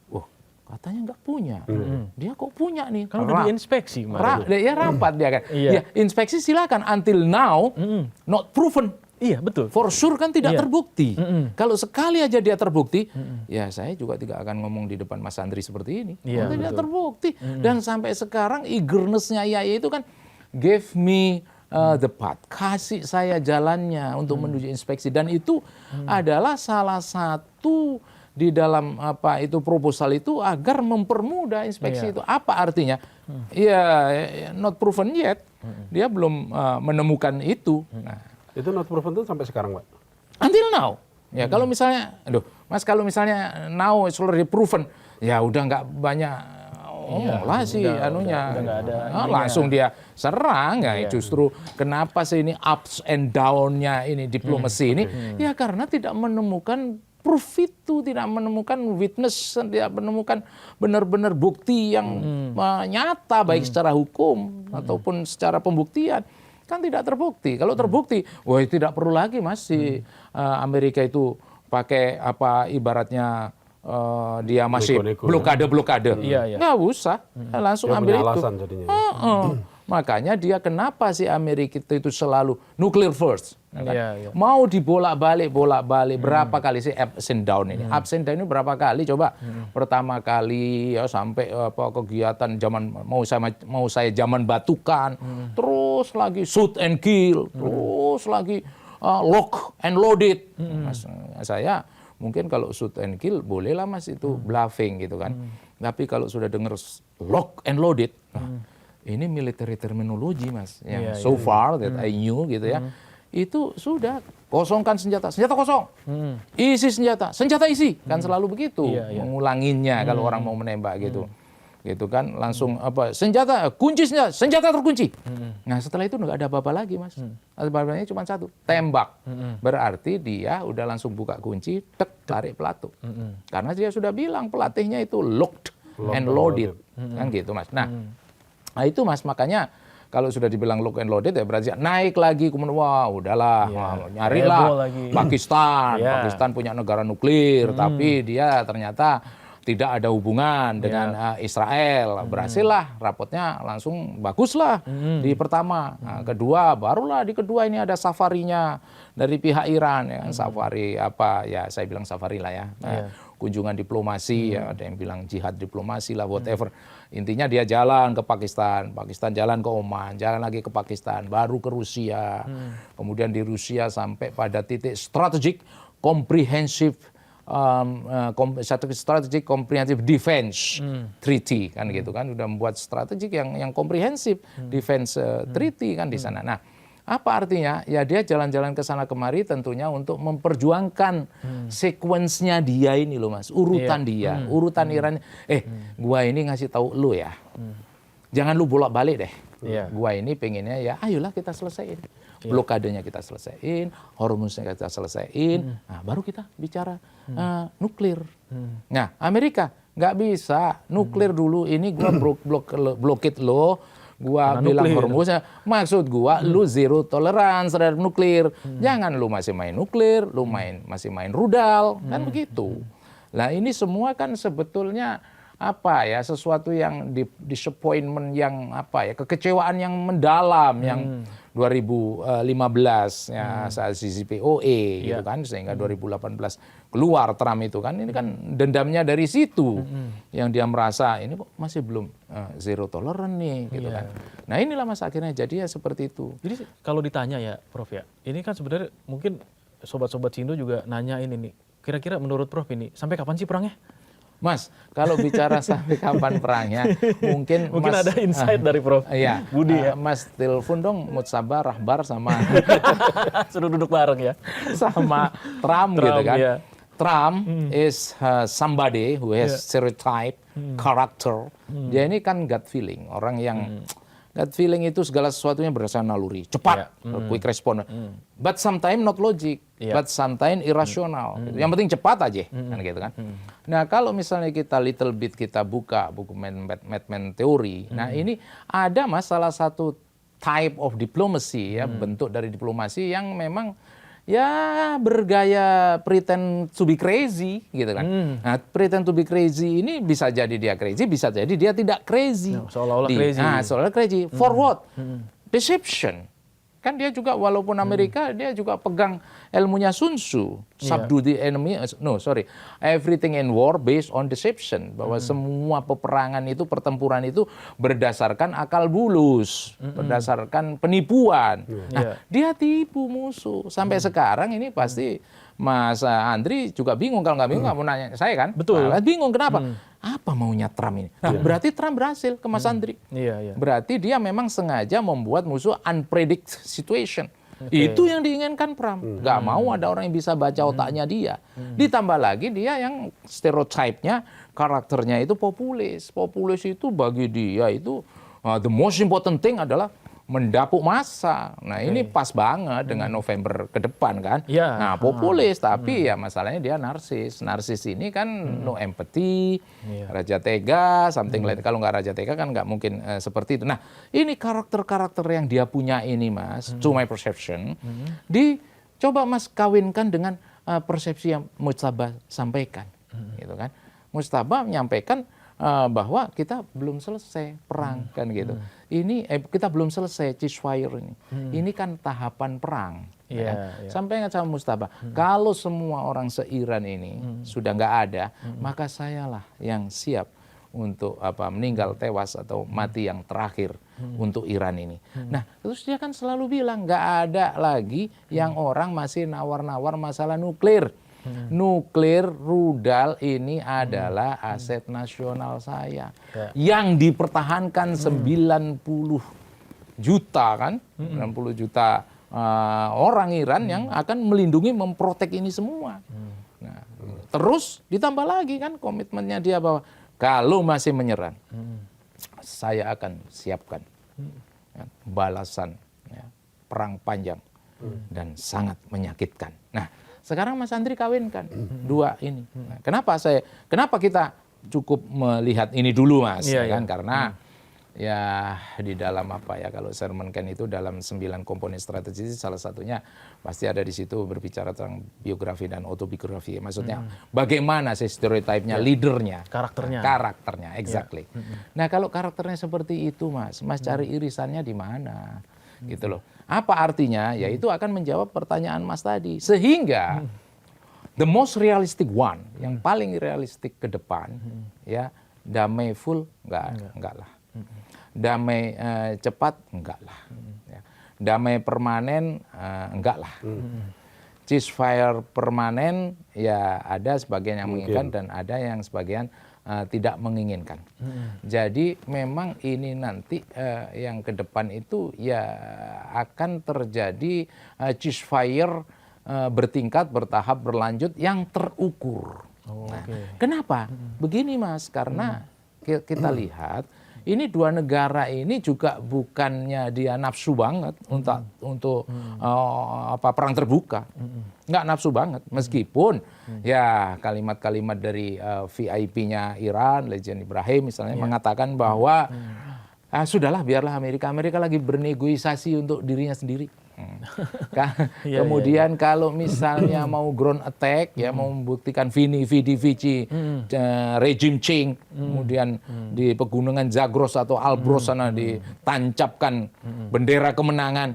katanya nggak punya, dia kok punya nih? Kan udah diinspeksi, ya rapat dia kan. Ya, inspeksi silakan, until now not proven. Iya betul. For sure kan tidak terbukti. Kalau sekali aja dia terbukti, ya saya juga tidak akan ngomong di depan Mas Andri seperti ini. Tidak terbukti. Dan sampai sekarang eagerness-nya IAEA itu kan give me the path, kasih saya jalannya untuk menuju inspeksi. Dan itu adalah salah satu di dalam proposal itu agar mempermudah inspeksi itu. Apa artinya? Ya not proven yet. Dia belum menemukan itu. Nah, itu not proven itu sampai sekarang, Pak? Until now. Ya kalau misalnya, Mas kalau misalnya now it's already proven, ya udah nggak banyak lah sih anunya. Langsung dia serang, ya justru kenapa sih ini ups and down-nya ini diplomasi ini? Ya karena tidak menemukan proof itu, tidak menemukan witness, tidak menemukan benar-benar bukti yang nyata baik secara hukum ataupun secara pembuktian. Kan tidak terbukti. Kalau terbukti, wah tidak perlu lagi Mas si Amerika itu pakai ibaratnya dia masih blokade. Nggak usah, langsung ambil itu. Makanya dia kenapa si Amerika itu selalu nuclear first. Mau dibolak-balik, berapa kali sih ups and down ini? Ups and down ini berapa kali? Coba pertama kali ya sampai kegiatan zaman mau saya zaman batukan, terus lagi shoot and kill, terus lagi lock and loaded. Mas, saya mungkin kalau shoot and kill bolehlah Mas itu bluffing gitu kan. Tapi kalau sudah dengar lock and loaded, ini military terminologi Mas, yang so far that I knew gitu ya, itu sudah kosongkan senjata kosong, isi senjata isi, kan selalu begitu, mengulanginya kalau orang mau menembak gitu kan langsung kunci senjata terkunci. Nah setelah itu nggak ada apa-apa lagi Mas, apa-apanya cuma satu, tembak. Berarti dia udah langsung buka kunci, tarik pelatu, karena dia sudah bilang pelatihnya itu locked and loaded, kan gitu Mas. Nah itu Mas, makanya kalau sudah dibilang lock and loaded ya berarti naik lagi, kemudian udahlah, nyarilah Pakistan punya negara nuklir, tapi dia ternyata tidak ada hubungan dengan Israel. Berhasillah, rapotnya langsung baguslah di pertama. Nah, kedua, barulah di kedua ini ada safarinya dari pihak Iran, ya kan, safari saya bilang safari lah ya. Kunjungan diplomasi, ada yang bilang jihad diplomasi lah, whatever. Intinya dia jalan ke Pakistan jalan ke Oman, jalan lagi ke Pakistan, baru ke Rusia. Kemudian di Rusia sampai pada titik strategic comprehensive defense treaty kan gitu kan, udah membuat strategik yang komprehensif defense treaty kan di sana. Nah, apa artinya? Ya dia jalan-jalan ke sana kemari tentunya untuk memperjuangkan sequence-nya dia ini loh Mas, urutan dia, urutan Iran. Gua ini ngasih tahu lu ya. Jangan lu bolak-balik deh. Gua ini pengennya ya ayolah kita selesaiin. Blokadenya kita selesaiin, Hormuznya kita selesaiin, nah baru kita bicara nuklir. Nah Amerika nggak bisa nuklir dulu, ini gua blokit lo, gua bilang Hormuznya, maksud gua lu zero tolerance terhadap nuklir. Jangan lu masih main nuklir, lu masih main rudal, kan begitu. Nah, ini semua kan sebetulnya apa ya, sesuatu yang disappointment yang apa ya, kekecewaan yang mendalam yang 2015 ya saat CCPOA gitu kan, sehingga 2018 keluar Trump itu kan, ini kan dendamnya dari situ yang dia merasa ini kok masih belum zero tolerance nih gitu kan. Nah, inilah mas akhirnya jadi ya seperti itu. Jadi kalau ditanya ya Prof ya, ini kan sebenarnya mungkin sobat-sobat Cindo juga nanya ini nih, kira-kira menurut Prof ini sampai kapan sih perangnya? Mas, kalau bicara sampai kapan perangnya, mungkin Mas, ada insight dari Prof. Iya, Budi ya. Mas telepon dong Mutsaba Rahbar sama suruh duduk bareng ya. sama Trump gitu kan. Ya. Trump is somebody who has stereotype, character. Dia ini kan gut feeling, orang yang gut feeling itu segala sesuatunya berdasarkan naluri, cepat, quick respond. But sometimes not logic, but sometimes irrational. Yang penting cepat aja, kan gitu kan. Nah, kalau misalnya kita little bit kita buka buku Madman Theory, nah ini ada mas salah satu type of diplomacy ya, bentuk dari diplomasi yang memang ya bergaya pretend to be crazy gitu kan. Nah, pretend to be crazy ini bisa jadi dia crazy, bisa jadi dia tidak crazy. Seolah-olah crazy. Nah, seolah-olah crazy. For what? Deception. Kan dia juga walaupun Amerika dia juga pegang ilmunya Sun Tzu, subdue the enemy, everything in war based on deception, bahwa semua peperangan itu, pertempuran itu berdasarkan akal bulus, berdasarkan penipuan. Nah, dia tipu musuh. Sampai sekarang ini pasti Mas Andri juga bingung, kalau nggak bingung nggak mau nanya saya kan? Betul. Nah, bingung kenapa? Apa maunya Trump ini? Nah, berarti Trump berhasil ke Mas Andri. Berarti dia memang sengaja membuat musuh unpredict situation. Itu yang diinginkan Trump. Nggak mau ada orang yang bisa baca otaknya dia. Ditambah lagi dia yang stereotipnya, karakternya itu populis. Populis itu bagi dia itu the most important thing adalah mendapuk massa. Nah, ini pas banget dengan November ke depan kan. Nah, populis tapi ya masalahnya dia narsis. Narsis ini kan no empathy, raja tega, something like kalau nggak raja tega kan nggak mungkin seperti itu. Nah, ini karakter-karakter yang dia punya ini mas, to my perception, dicoba mas kawinkan dengan persepsi yang Mutsaba sampaikan, gitu kan. Mutsaba menyampaikan bahwa kita belum selesai perang kan gitu. Ini kita belum selesai ceasefire ini. Ini kan tahapan perang. Sampai ingat sama Mustafa, kalau semua orang se-Iran ini sudah nggak ada, maka sayalah yang siap untuk meninggal tewas atau mati yang terakhir untuk Iran ini. Nah, terus dia kan selalu bilang nggak ada lagi yang orang masih nawar-nawar masalah nuklir. Nuklir rudal ini adalah aset nasional saya yang dipertahankan 90 juta kan, 90 juta orang Iran yang akan melindungi, memprotek ini semua. Nah, terus ditambah lagi kan komitmennya dia bahwa kalau masih menyerang, saya akan siapkan balasan perang panjang dan sangat menyakitkan. Nah, sekarang Mas Andri kawinkan dua ini. Nah, kenapa kita cukup melihat ini dulu Mas? Kan? Karena ya di dalam kalau Sherman Kent itu dalam 9 komponen strategis salah satunya pasti ada di situ berbicara tentang biografi dan autobiografi. Maksudnya bagaimana sih stereotipnya, leadernya, karakternya, exactly. Nah, kalau karakternya seperti itu Mas cari irisannya di mana? Gitu loh. Apa artinya? Ya itu akan menjawab pertanyaan Mas tadi. Sehingga the most realistic one, yang paling realistik ke depan, ya damai full enggak lah. Damai cepat enggak lah. Ya. Damai permanen enggak lah. Ceasefire permanen ya ada sebagian yang menginginkan dan ada yang sebagian tidak menginginkan. Jadi memang ini nanti yang ke depan itu ya akan terjadi ceasefire bertingkat, bertahap, berlanjut yang terukur. Kenapa? Begini Mas, karena kita lihat ini dua negara ini juga bukannya dia nafsu banget untuk perang terbuka. Nggak nafsu banget, meskipun ya kalimat-kalimat dari VIP-nya Iran, Legend Ibrahim misalnya mengatakan bahwa Sudahlah, biarlah Amerika lagi bernegosiasi untuk dirinya sendiri. Kemudian kalau misalnya mau ground attack, ya mau membuktikan Vici regime change, kemudian di pegunungan Zagros atau Alborz sana ditancapkan bendera kemenangan.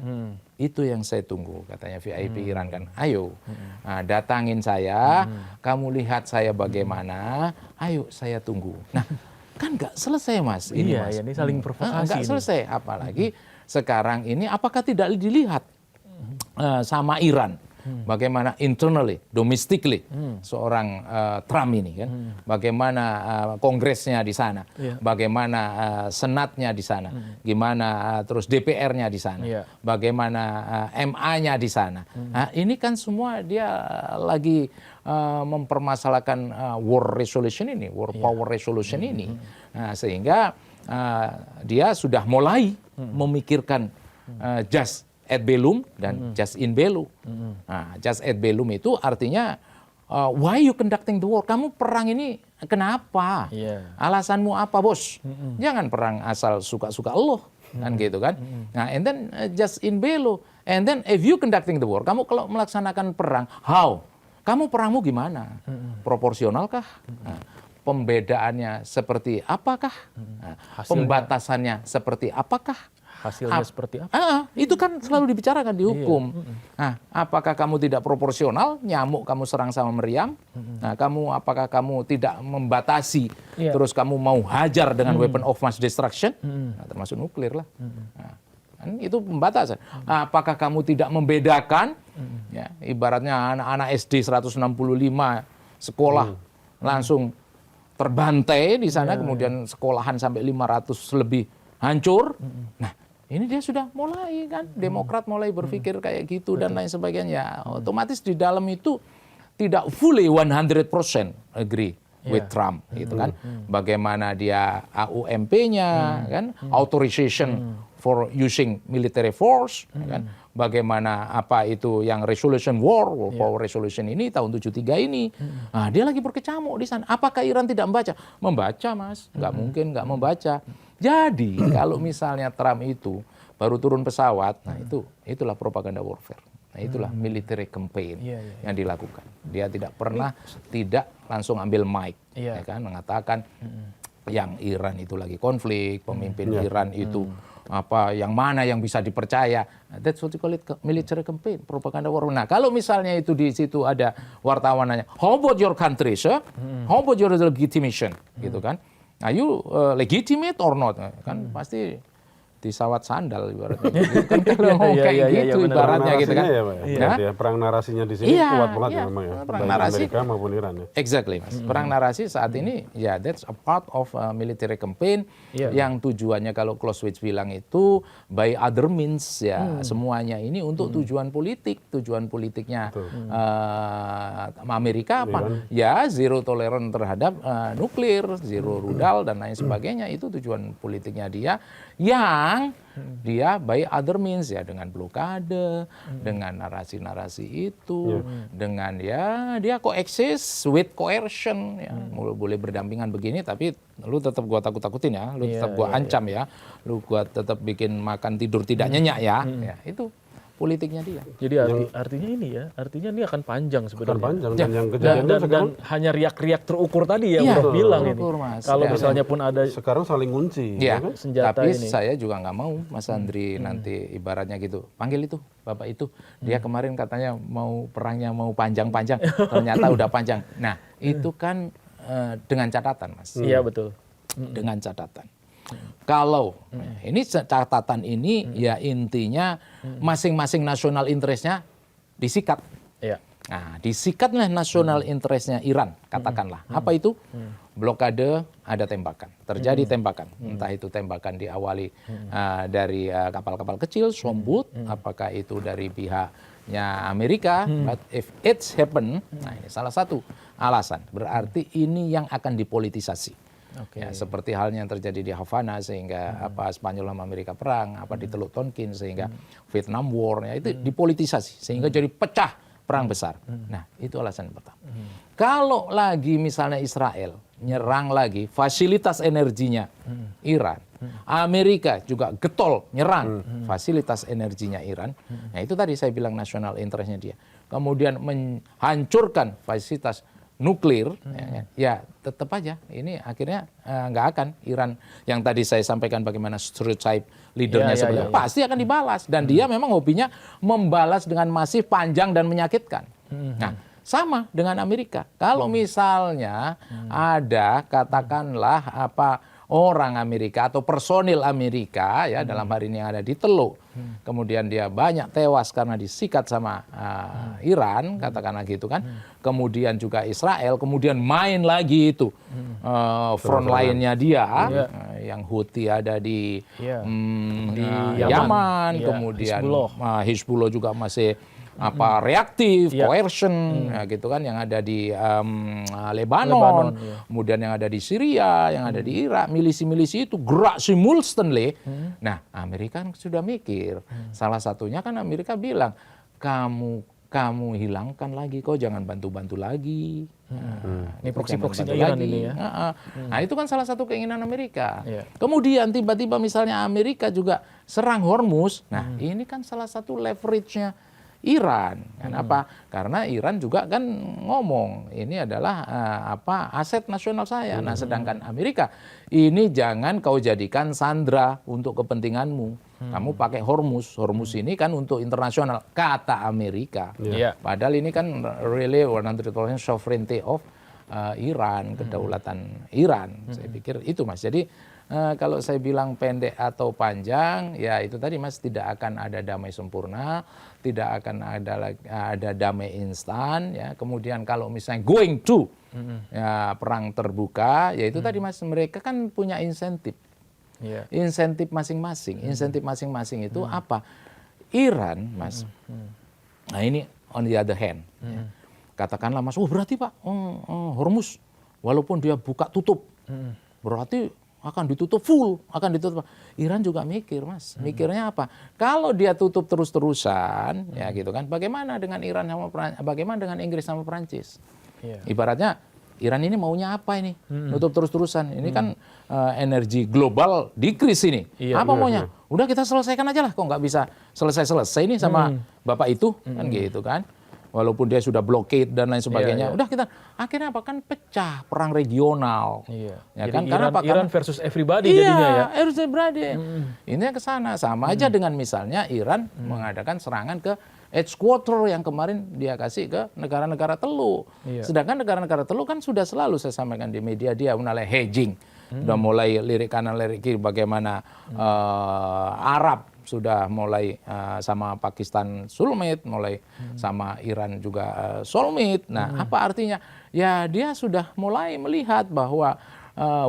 Itu yang saya tunggu, katanya VIP Iran kan. Ayo, datangin saya, kamu lihat saya bagaimana, ayo saya tunggu. Nah, kan nggak selesai Mas. Ini Mas. Ini saling provokasi. Nggak selesai, apalagi sekarang ini apakah tidak dilihat sama Iran, bagaimana internally, domestically seorang Trump ini kan, bagaimana kongresnya di sana, bagaimana senatnya di sana, gimana terus DPR-nya di sana, bagaimana MA-nya di sana. Nah, ini kan semua dia lagi mempermasalahkan war resolution ini, war power resolution ini, nah, sehingga dia sudah mulai memikirkan just ad bellum dan just in bello. Nah, just ad bellum itu artinya why you conducting the war? Kamu perang ini kenapa? Alasanmu apa, bos? Jangan perang asal suka-suka Allah, kan gitu kan? Nah, and then just in bello. And then if you conducting the war, kamu kalau melaksanakan perang, how? Kamu perangmu gimana? Proporsionalkah? Nah, pembedaannya seperti apakah? Nah, pembatasannya seperti apakah? Hasilnya seperti apa? Itu kan selalu dibicarakan di hukum. Nah, apakah kamu tidak proporsional, nyamuk kamu serang sama meriam? Nah, apakah kamu tidak membatasi, terus kamu mau hajar dengan weapon of mass destruction? Nah, termasuk nuklir lah. Nah, kan itu pembatasan. Nah, apakah kamu tidak membedakan, ya, ibaratnya anak-anak SD 165 sekolah langsung terbantai di sana, kemudian sekolahan sampai 500 lebih hancur. Nah, ini dia sudah mulai kan, Demokrat mulai berpikir kayak gitu dan lain sebagainya. Otomatis di dalam itu tidak fully 100% agree with Trump, gitu kan. Bagaimana dia AUMP-nya, kan, authorization for using military force, kan. Bagaimana apa itu yang resolution war power resolution ini tahun 73 ini. Nah, dia lagi berkecamuk di sana. Apakah Iran tidak membaca? Membaca, Mas. Nggak mungkin nggak membaca. Jadi kalau misalnya Trump itu baru turun pesawat, nah itulah propaganda warfare. Nah, itulah military campaign yang dilakukan. Dia tidak pernah tidak langsung ambil mic, ya kan, mengatakan yang Iran itu lagi konflik, pemimpin Iran itu yang mana yang bisa dipercaya. That's what you call it, military campaign, propaganda war. Nah, kalau misalnya itu di situ ada wartawan nanya, how about your country, sir? How about your legitimation? Gitu kan? Are you legitimate or not? Kan pasti disawat sandal ibaratnya. Gitu kan, kalau mau kayak gitu ibaratnya gitu kan. Perang narasinya di sini kuat banget memang ya. Perang narasi Amerika maupun Iran ya. Exactly, Mas. Perang narasi saat ini that's a part of military campaign yang tujuannya kalau Clausewitz bilang itu by other means ya, semuanya ini untuk tujuan politik. Tujuan politiknya Amerika apa? Ya zero tolerance terhadap nuklir, zero rudal dan lain sebagainya. Itu tujuan politiknya dia yang dia by other means ya, dengan blokade, dengan narasi-narasi itu, dengan dia coexist with coercion ya, boleh berdampingan begini tapi lu tetap gua takut-takutin ya, lu tetap gua ancam ya, lu gua tetap bikin makan tidur tidak nyenyak ya, itu politiknya dia. Jadi artinya ini akan panjang sebenarnya. Akan panjang dan yang kejadian dan hanya riak-riak terukur tadi ya, Prof bilang ini. Kalau misalnya pun ada sekarang saling ngunci, kan? Senjata tapi ini. saya juga nggak mau Mas Andri nanti ibaratnya gitu, panggil itu Bapak itu, dia kemarin katanya mau perangnya mau panjang-panjang, ternyata udah panjang. Nah, itu kan dengan catatan, Mas. Iya, betul. Dengan catatan. Kalau ini catatan ini ya intinya masing-masing national interest-nya disikat. Nah, disikatlah national interest-nya Iran, katakanlah. Apa itu? Blokade, ada tembakan. Terjadi tembakan. Entah itu tembakan diawali dari kapal-kapal kecil, Shomboot, apakah itu dari pihaknya Amerika. But if it's happen, nah ini salah satu alasan. Berarti ini yang akan dipolitisasi. Ya, seperti halnya yang terjadi di Havana sehingga Spanyol sama Amerika perang, di Teluk Tonkin sehingga Vietnam War, ya, itu dipolitisasi sehingga jadi pecah perang besar. Nah, itu alasan pertama. Kalau lagi misalnya Israel nyerang lagi fasilitas energinya Iran, Amerika juga getol nyerang fasilitas energinya Iran. Nah itu tadi saya bilang national interestnya dia. Kemudian menghancurkan fasilitas nuklir, ya tetap aja ini akhirnya nggak akan Iran yang tadi saya sampaikan bagaimana stereotype leadernya sebenarnya pasti akan dibalas, dan dia memang hobinya membalas dengan masif, panjang dan menyakitkan. Nah sama dengan Amerika, kalau misalnya ada katakanlah orang Amerika atau personil Amerika ya dalam hari ini yang ada di Teluk, kemudian dia banyak tewas karena disikat sama Iran, katakanlah gitu kan, kemudian juga Israel, kemudian main lagi itu front line-nya dia, yang Houthi ada di Yaman, kemudian Hizbullah juga masih reaktif, coercion, gitu kan, yang ada di Lebanon, kemudian yang ada di Syria, yang ada di Irak, milisi-milisi itu gerak simultaneously. Nah, Amerika kan sudah mikir, salah satunya kan Amerika bilang, kamu hilangkan lagi, kok jangan bantu-bantu lagi. Ini proksi-proksinya Iran ini ya. Nah itu kan salah satu keinginan Amerika. Kemudian tiba-tiba misalnya Amerika juga serang Hormuz, nah ini kan salah satu leverage-nya Iran. Kenapa? Karena Iran juga kan ngomong ini adalah aset nasional saya. Nah, sedangkan Amerika ini jangan kau jadikan sandra untuk kepentinganmu. Kamu pakai Hormuz. Hormuz ini kan untuk internasional, kata Amerika. Padahal ini kan really 100% sovereignty of Iran, kedaulatan Iran. Saya pikir itu, Mas. Jadi kalau saya bilang pendek atau panjang, ya itu tadi, Mas, tidak akan ada damai sempurna, tidak akan ada damai instan, ya. Kemudian kalau misalnya going to ya, perang terbuka, ya itu tadi, Mas, mereka kan punya insentif. Insentif masing-masing. Insentif masing-masing itu apa? Iran, Mas. Nah ini on the other hand. Katakanlah, Mas, berarti Pak, Hormuz walaupun dia buka tutup, berarti akan ditutup full, akan ditutup. Iran juga mikir, Mas. Mikirnya apa? Kalau dia tutup terus-terusan, ya gitu kan. Bagaimana dengan Iran sama bagaimana dengan Inggris sama Perancis? Ibaratnya Iran ini maunya apa ini? Nutup terus-terusan. Ini kan energi global decrease ini. Apa maunya? Udah kita selesaikan aja lah. Kok nggak bisa selesai-selesai nih sama Bapak itu? Kan gitu kan. Walaupun dia sudah blockade dan lain sebagainya, udah kita akhirnya apa, kan pecah, perang regional, ya kan? Karena Iran versus everybody jadinya ya. Versus everybody. Ini ke sana, sama aja dengan misalnya Iran mengadakan serangan ke headquarter yang kemarin dia kasih ke negara-negara Teluk. Sedangkan negara-negara Teluk kan sudah selalu saya sampaikan di media dia mulai hedging, sudah mulai lirik kanan lirik kiri bagaimana Arab sudah mulai sama Pakistan soulmate, mulai sama Iran juga soulmate. Nah, apa artinya? Ya dia sudah mulai melihat bahwa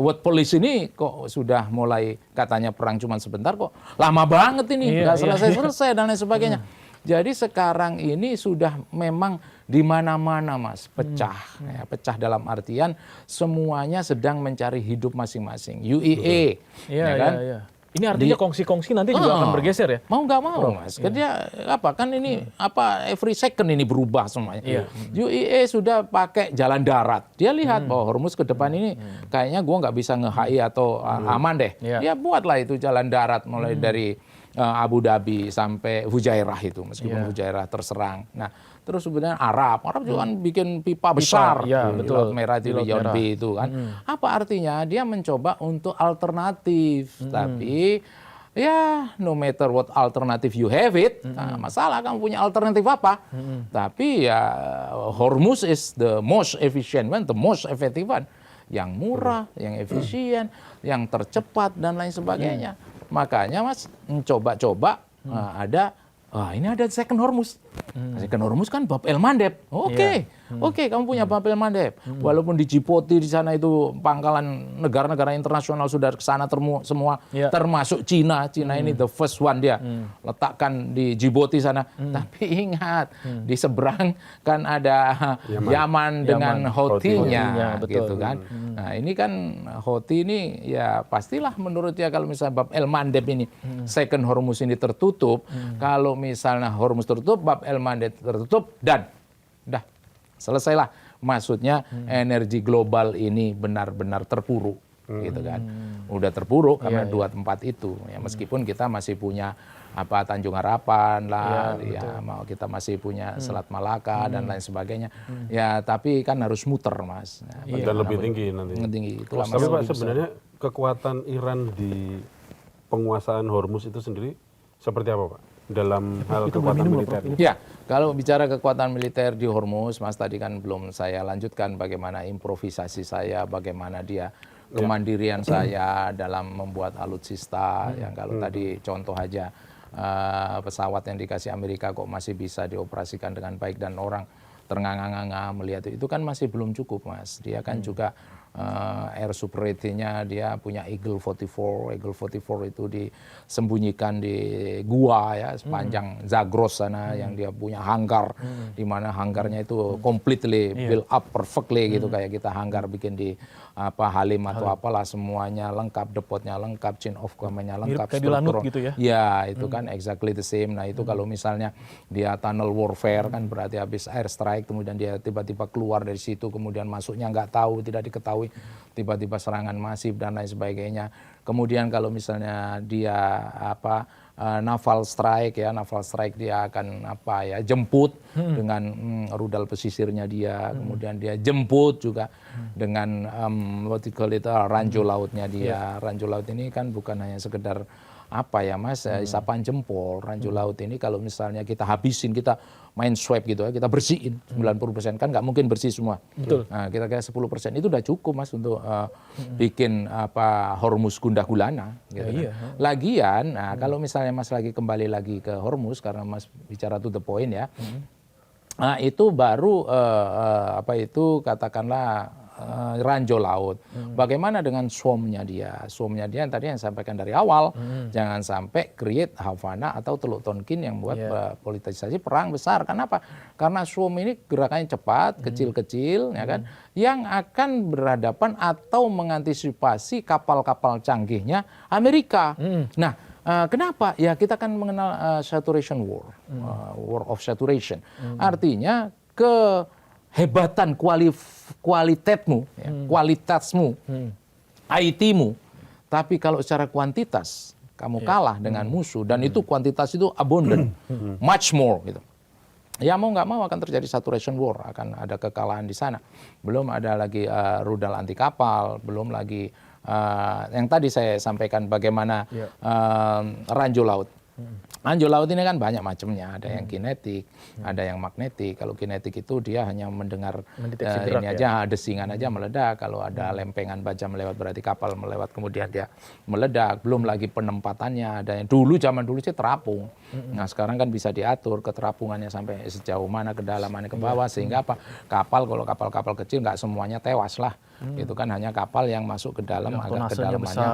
world policy ini kok sudah mulai katanya perang cuma sebentar, kok lama banget ini, nggak selesai-selesai dan lain sebagainya. Jadi sekarang ini sudah memang di mana-mana, Mas, pecah. Ya, pecah dalam artian semuanya sedang mencari hidup masing-masing. UEA, ya kan? Ini artinya kongsi-kongsi nanti juga akan bergeser ya? Mau nggak mau, Mas. Kerja kan ini every second ini berubah semuanya. UEA sudah pakai jalan darat. Dia lihat bahwa Hormuz ke depan ini kayaknya gua nggak bisa nge-HI atau aman deh. Dia buatlah itu jalan darat mulai dari Abu Dhabi sampai Hujairah itu, meskipun Hujairah terserang. Nah, terus sebenarnya Arab juga kan bikin pipa besar di Laut Merah itu, di Yaun B itu kan. Apa artinya? Dia mencoba untuk alternatif, tapi ya no matter what alternative you have it, masalah kamu punya alternatif apa? Tapi ya Hormuz is the most efficient one, the most effective one, yang murah, yang efisien, yang tercepat dan lain sebagainya. Makanya, Mas, coba-coba ini ada second Hormuz. Second Hormuz kan Bab el Mandeb. Oke, kamu punya Bab el Mandeb. Walaupun di Djibouti di sana itu pangkalan negara-negara internasional sudah ke sana semua, termasuk Cina. Cina ini the first one dia letakkan di Djibouti sana. Tapi ingat, di seberang kan ada Yaman dengan Houthi-nya, gitu kan. Nah, ini kan Houthi ini ya pastilah menurut dia kalau misalnya Bab el Mandeb ini second Hormuz ini tertutup, kalau misalnya Hormuz tertutup, Bab el Mandeb tertutup, dan selesailah. Maksudnya energi global ini benar-benar terpuruk. gitu kan. Udah terpuruk karena dua tempat itu. Ya meskipun kita masih punya Tanjung Harapan lah, ya mau kita masih punya Selat Malaka dan lain sebagainya. Ya tapi kan harus muter Mas. Dan lebih tinggi nanti. Tinggi. Itulah Tapi Pak, sebenarnya kekuatan Iran di penguasaan Hormuz itu sendiri seperti apa Pak? Dalam hal kekuatan militer. Ya, kalau bicara kekuatan militer di Hormuz, Mas tadi kan belum saya lanjutkan bagaimana improvisasi saya, bagaimana dia kemandirian saya dalam membuat alutsista. Yang kalau tadi contoh aja pesawat yang dikasih Amerika kok masih bisa dioperasikan dengan baik dan orang ternganga-nganga melihat itu kan masih belum cukup Mas. Dia kan juga air superiority-nya dia punya Eagle 44. Eagle 44 itu disembunyikan di gua ya sepanjang Zagros sana yang dia punya hanggar di mana hanggarnya itu completely built up perfectly gitu kayak kita hanggar bikin di Halim atau apalah semuanya lengkap, depotnya lengkap, chain of command-nya lengkap, kayak di Lanut gitu ya. Ya, itu kan exactly the same. Nah, itu kalau misalnya dia tunnel warfare kan berarti habis air strike kemudian dia tiba-tiba keluar dari situ kemudian masuknya nggak tahu, tidak diketahui, tiba-tiba serangan masif dan lain sebagainya. Kemudian kalau misalnya dia naval strike dia akan jemput dengan rudal pesisirnya dia, kemudian dia jemput juga dengan ranjau lautnya dia. Ranjau laut ini kan bukan hanya sekedar isapan jempol. Ranjau laut ini kalau misalnya kita habisin, kita main swipe gitu ya, kita bersihin 90%, kan nggak mungkin bersih semua. Betul. Nah, kira-kira 10% itu udah cukup Mas untuk bikin Hormuz gundah gulana gitu kan. Lagian, kalau misalnya Mas kembali lagi ke Hormuz karena Mas bicara to the point ya. Nah, itu baru katakanlah ranjau laut. Bagaimana dengan SWOM-nya dia? SWOM-nya dia yang tadi yang sampaikan dari awal, jangan sampai create Havana atau Teluk Tonkin yang buat politisasi perang besar. Kenapa? Karena SWOM ini gerakannya cepat, kecil-kecil, ya kan, yang akan berhadapan atau mengantisipasi kapal-kapal canggihnya Amerika. Nah, kenapa? Ya kita kan mengenal saturation war, war of saturation. Artinya kehebatan kualitasmu, IT-mu, tapi kalau secara kuantitas kamu kalah dengan musuh dan itu kuantitas itu abundant, much more gitu. Ya mau nggak mau akan terjadi saturation war, akan ada kekalahan di sana. Belum ada lagi rudal anti kapal, belum lagi yang tadi saya sampaikan bagaimana ranjau laut. Ranjau laut ini kan banyak macamnya, ada yang kinetik, ada yang magnetik. Kalau kinetik itu dia hanya mendengar ini aja, desingan aja meledak. Kalau ada lempengan baja melewat berarti kapal melewat kemudian dia meledak. Belum lagi penempatannya, ada yang zaman dulu sih terapung. Nah sekarang kan bisa diatur keterapungannya sampai sejauh mana, kedalamannya ke bawah, sehingga kapal kalau kapal-kapal kecil nggak semuanya tewas lah. Itu kan hanya kapal yang masuk ke dalam agak kedalamannya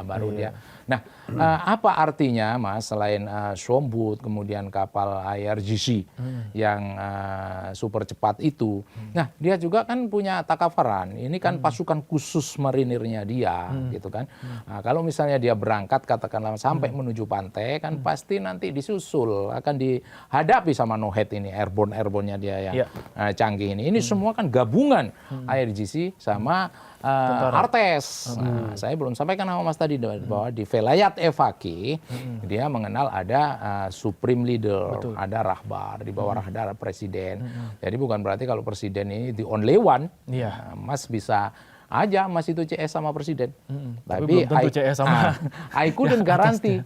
baru dia. Nah, apa artinya Mas selain Swarmboot kemudian kapal IRGC yang super cepat itu. Nah, dia juga kan punya Takafaran. Ini kan pasukan khusus marinirnya dia gitu kan. Nah, kalau misalnya dia berangkat katakanlah sampai menuju pantai kan pasti nanti disusul akan dihadapi sama No-Head ini airborne-nya dia yang canggih ini. Ini semua kan gabungan IRGC sama Artes. Nah, saya belum sampaikan sama Mas tadi bahwa di Velayat Evaki dia mengenal ada supreme leader, ada rahbar, di bawah rahbar presiden. Jadi bukan berarti kalau presiden ini the only one, Mas bisa aja Mas itu CS sama presiden. Tapi belum tentu CS sama. I couldn't garanti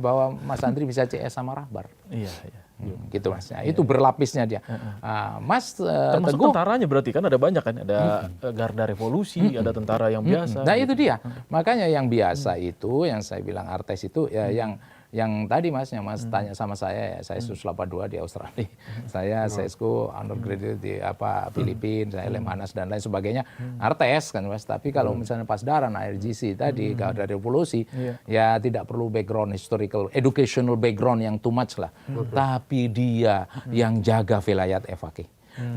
bahwa Mas Andri bisa CS sama rahbar. Iya. Gitu Mas. Nah, itu berlapisnya dia. Mas termasuk tentaranya berarti kan ada banyak kan, ada garda revolusi, ada tentara yang biasa. Nah, itu dia. Makanya yang biasa itu yang saya bilang Artes itu ya yang tadi Mas tanya sama saya ya, saya SU-82 di Australia. Saya SESCO undergraduate di Filipina, saya Lemhanas dan lain sebagainya. Artes kan Mas, tapi kalau misalnya Pasdaran IRGC tadi garda revolusi ya tidak perlu background historical, educational background yang too much lah. Tapi dia yang jaga Velayat Evaki.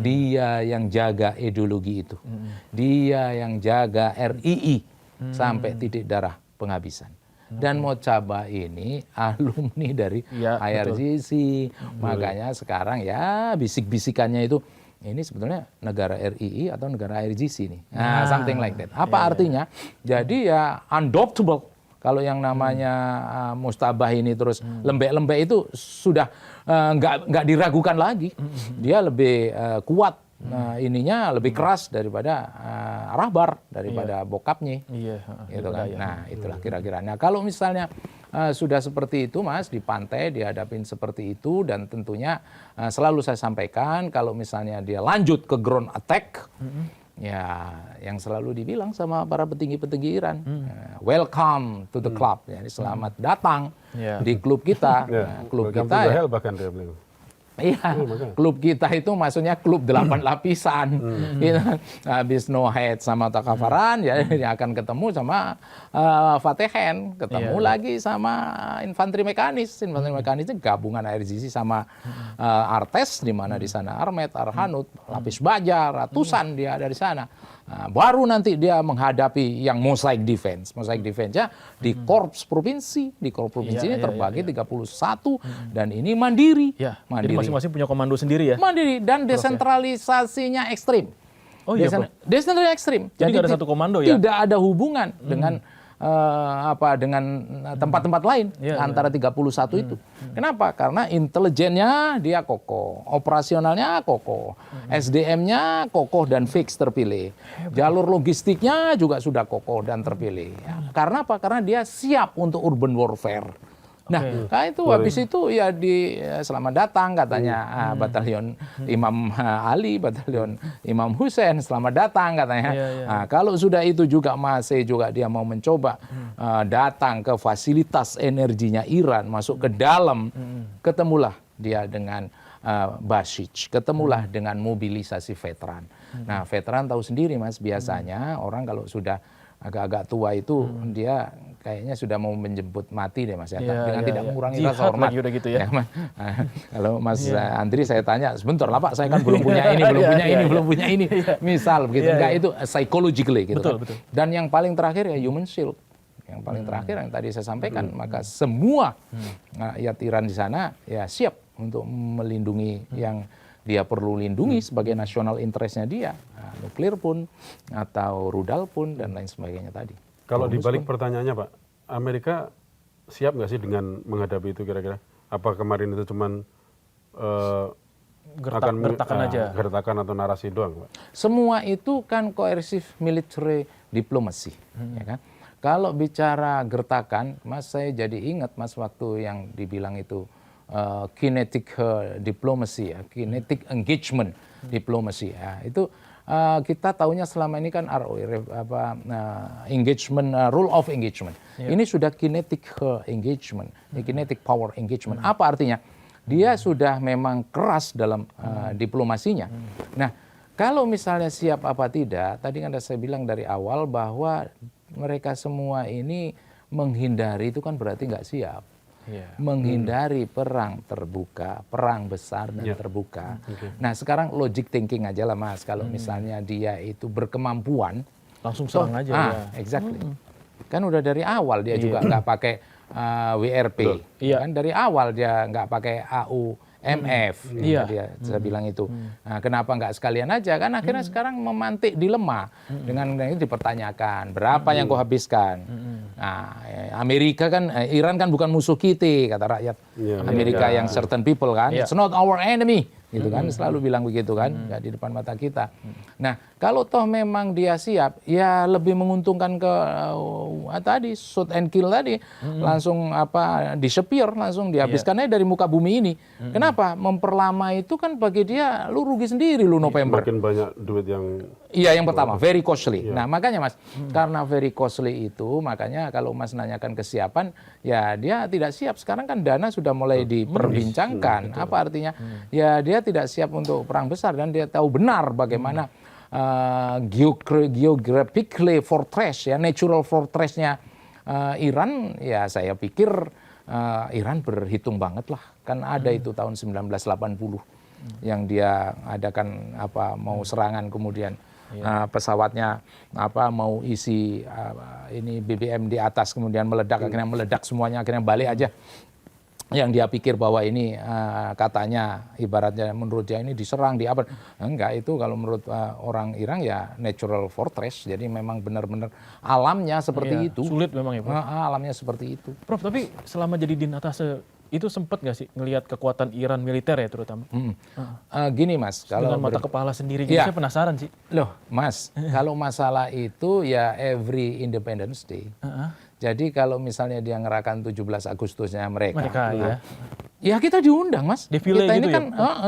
Dia yang jaga ideologi itu. Dia yang jaga RII sampai titik darah penghabisan. Dan Mojaba ini alumni dari IRGC. Makanya sekarang ya bisik-bisikannya itu ini sebetulnya negara RII atau negara IRGC nih. Nah, something like that. Apa artinya? Jadi ya undoubtable. Kalau yang namanya mustabah ini terus lembek-lembek itu sudah nggak diragukan lagi. Dia lebih kuat, ininya lebih keras daripada Rahbar, daripada bokapnya. Gitu kan. Nah, itulah kira-kira. Nah, kalau misalnya sudah seperti itu, Mas, di pantai dihadapin seperti itu, dan tentunya selalu saya sampaikan kalau misalnya dia lanjut ke ground attack, ya yang selalu dibilang sama para petinggi-petinggi Iran, welcome to the club, jadi selamat datang di klub kita. Klub kita ya, bahkan dia bilang. Iya, klub kita itu maksudnya klub 8 lapisan. Gitu. Habis no head sama Takafaran, ya dia akan ketemu sama Fatehen, ketemu lagi sama infanteri mekanis. Infanteri mekanis itu gabungan IRGC sama Artes, di mana di sana Armet, Arhanut, lapis baja, ratusan dia ada di sana. Nah, baru nanti dia menghadapi yang Mosaic Defense. Mosaic Defense-nya di korps provinsi. Di korps provinsi ini terbagi 31 dan ini mandiri. Jadi masing-masing punya komando sendiri ya? Mandiri dan desentralisasinya ekstrim. Oh iya, Prof. Desentralisasi ekstrim. Jadi nggak ada satu komando ya? Tidak ada hubungan dengan dengan tempat-tempat lain antara 31 itu. Kenapa? Karena intelijennya dia kokoh, operasionalnya kokoh, SDM-nya kokoh dan fix terpilih. Jalur logistiknya juga sudah kokoh dan terpilih. Ya. Karena apa? Karena dia siap untuk urban warfare. Nah, itu habis itu ya selamat datang katanya batalion Imam Ali, batalion Imam Hussein, selamat datang katanya. Nah, kalau sudah itu juga masih juga dia mau mencoba datang ke fasilitas energinya Iran, masuk ke dalam, ketemulah dia dengan Basij, ketemulah dengan mobilisasi veteran. Nah, veteran tahu sendiri, Mas, biasanya orang kalau sudah agak-agak tua itu dia kayaknya sudah mau menjemput mati deh, Mas, ya. Dengan tidak mengurangi rasa hormat. Gitu ya. Kalau Mas Andri saya tanya, sebentar lah Pak, saya kan belum punya ini, belum punya ini. Misal begitu, enggak itu psychologically gitu. Betul. Dan yang paling terakhir ya human shield. Yang paling terakhir yang tadi saya sampaikan, maka semua rakyat Iran di sana ya siap untuk melindungi yang dia perlu lindungi sebagai national interest-nya dia, nuklir pun atau rudal pun dan lain sebagainya tadi. Kalau dibalik pertanyaannya, Pak, Amerika siap nggak sih dengan menghadapi itu kira-kira? Apa kemarin itu cuman gertakan atau narasi doang, Pak? Semua itu kan coercive military diplomacy, ya kan? Kalau bicara gertakan, Mas, saya jadi ingat, Mas, waktu yang dibilang itu kinetic diplomacy, ya, kinetic engagement diplomacy, ya, itu kita tahunya selama ini kan ROE, engagement, rule of engagement. Ini sudah kinetic engagement, kinetic power engagement. Apa artinya? Dia sudah memang keras dalam diplomasinya. Nah, kalau misalnya siap apa tidak, tadi kan saya bilang dari awal bahwa mereka semua ini menghindari itu kan berarti nggak siap. Menghindari perang terbuka, perang besar dan terbuka. Nah, sekarang logic thinking aja lah, Mas. Kalau misalnya dia itu berkemampuan, langsung serang aja. Exactly. Kan udah dari awal dia juga nggak pakai WRP. Kan dari awal dia nggak pakai AUMF. Saya bilang itu. Nah, kenapa nggak sekalian aja? Kan akhirnya sekarang memantik dilema. Dengan itu dipertanyakan, berapa yang kau habiskan? Nah, Amerika kan, Iran kan bukan musuh kita, kata rakyat Amerika yang certain people kan. It's not our enemy. Gitu kan, selalu bilang begitu kan, nggak di depan mata kita. Nah, kalau toh memang dia siap, ya lebih menguntungkan ke tadi shoot and kill tadi, langsung disappear, langsung dihabiskan aja dari muka bumi ini. Kenapa? Memperlama itu kan bagi dia lu rugi sendiri lu November. Makin banyak duit yang yang pertama very costly. Nah, makanya Mas, karena very costly itu, makanya kalau Mas nanyakan kesiapan, ya dia tidak siap. Sekarang kan dana sudah mulai diperbincangkan. Apa artinya? Ya dia tidak siap untuk perang besar dan dia tahu benar bagaimana geographically fortress, ya natural fortress-nya Iran. Ya saya pikir Iran berhitung banget lah. Kan ada itu tahun 1980 yang dia adakan mau serangan, kemudian pesawatnya mau isi ini BBM di atas, kemudian meledak, akhirnya meledak semuanya, akhirnya balik aja. yang dia pikir bahwa ini katanya ibaratnya menurut dia ini diserang di apa, enggak, itu kalau menurut orang Iran ya natural fortress, jadi memang benar-benar alamnya seperti itu. Sulit memang ya, Prof. Alamnya seperti itu. Prof, tapi selama jadi dinatase itu sempat nggak sih ngelihat kekuatan Iran militer ya terutama? Gini Mas, kalau dengan mata kepala sendiri, gitu, Ya. saya penasaran sih. Loh Mas, kalau masalah itu ya every Independence Day. Jadi kalau misalnya dia ngerayakan 17 Agustusnya mereka ya kita diundang Mas. Defile Kita gitu ini ya? kan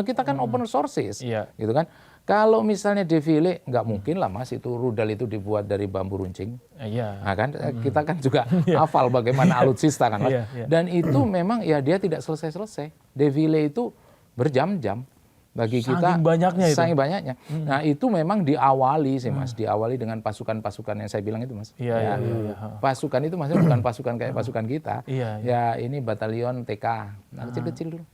kita kan open sources, Iya. gitu kan. Kalau misalnya defile nggak mungkin lah Mas, itu rudal itu dibuat dari bambu runcing. Iya. Nah, kan kita kan juga hafal bagaimana alutsista kan Mas. Iya. Dan itu memang ya dia tidak selesai-selesai. Defile itu berjam-jam. Bagi kita Saking banyaknya itu. saking banyaknya. Nah, itu memang diawali sih Mas, diawali dengan pasukan-pasukan yang saya bilang itu Mas. Iya. Pasukan itu maksudnya bukan pasukan kayak pasukan kita. Iya. Ya ini batalion TK, nah, kecil-kecil dulu.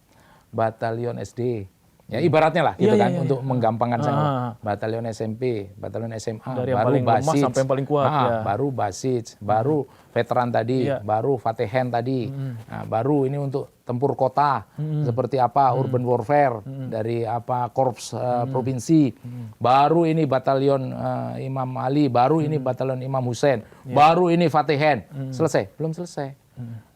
Batalion SD. Ya ibaratnya lah gitu kan untuk menggampangkan saya. Batalion SMP, batalion SMA, Dari yang baru paling lemah basis sampai yang paling kuat, ya. baru basis, baru veteran tadi, baru Fatehen tadi. Nah, baru ini untuk tempur kota seperti apa urban warfare dari apa korps provinsi. Baru ini batalion Imam Ali, baru ini batalion Imam Hussein, baru ini Fatehen. Selesai? Belum selesai.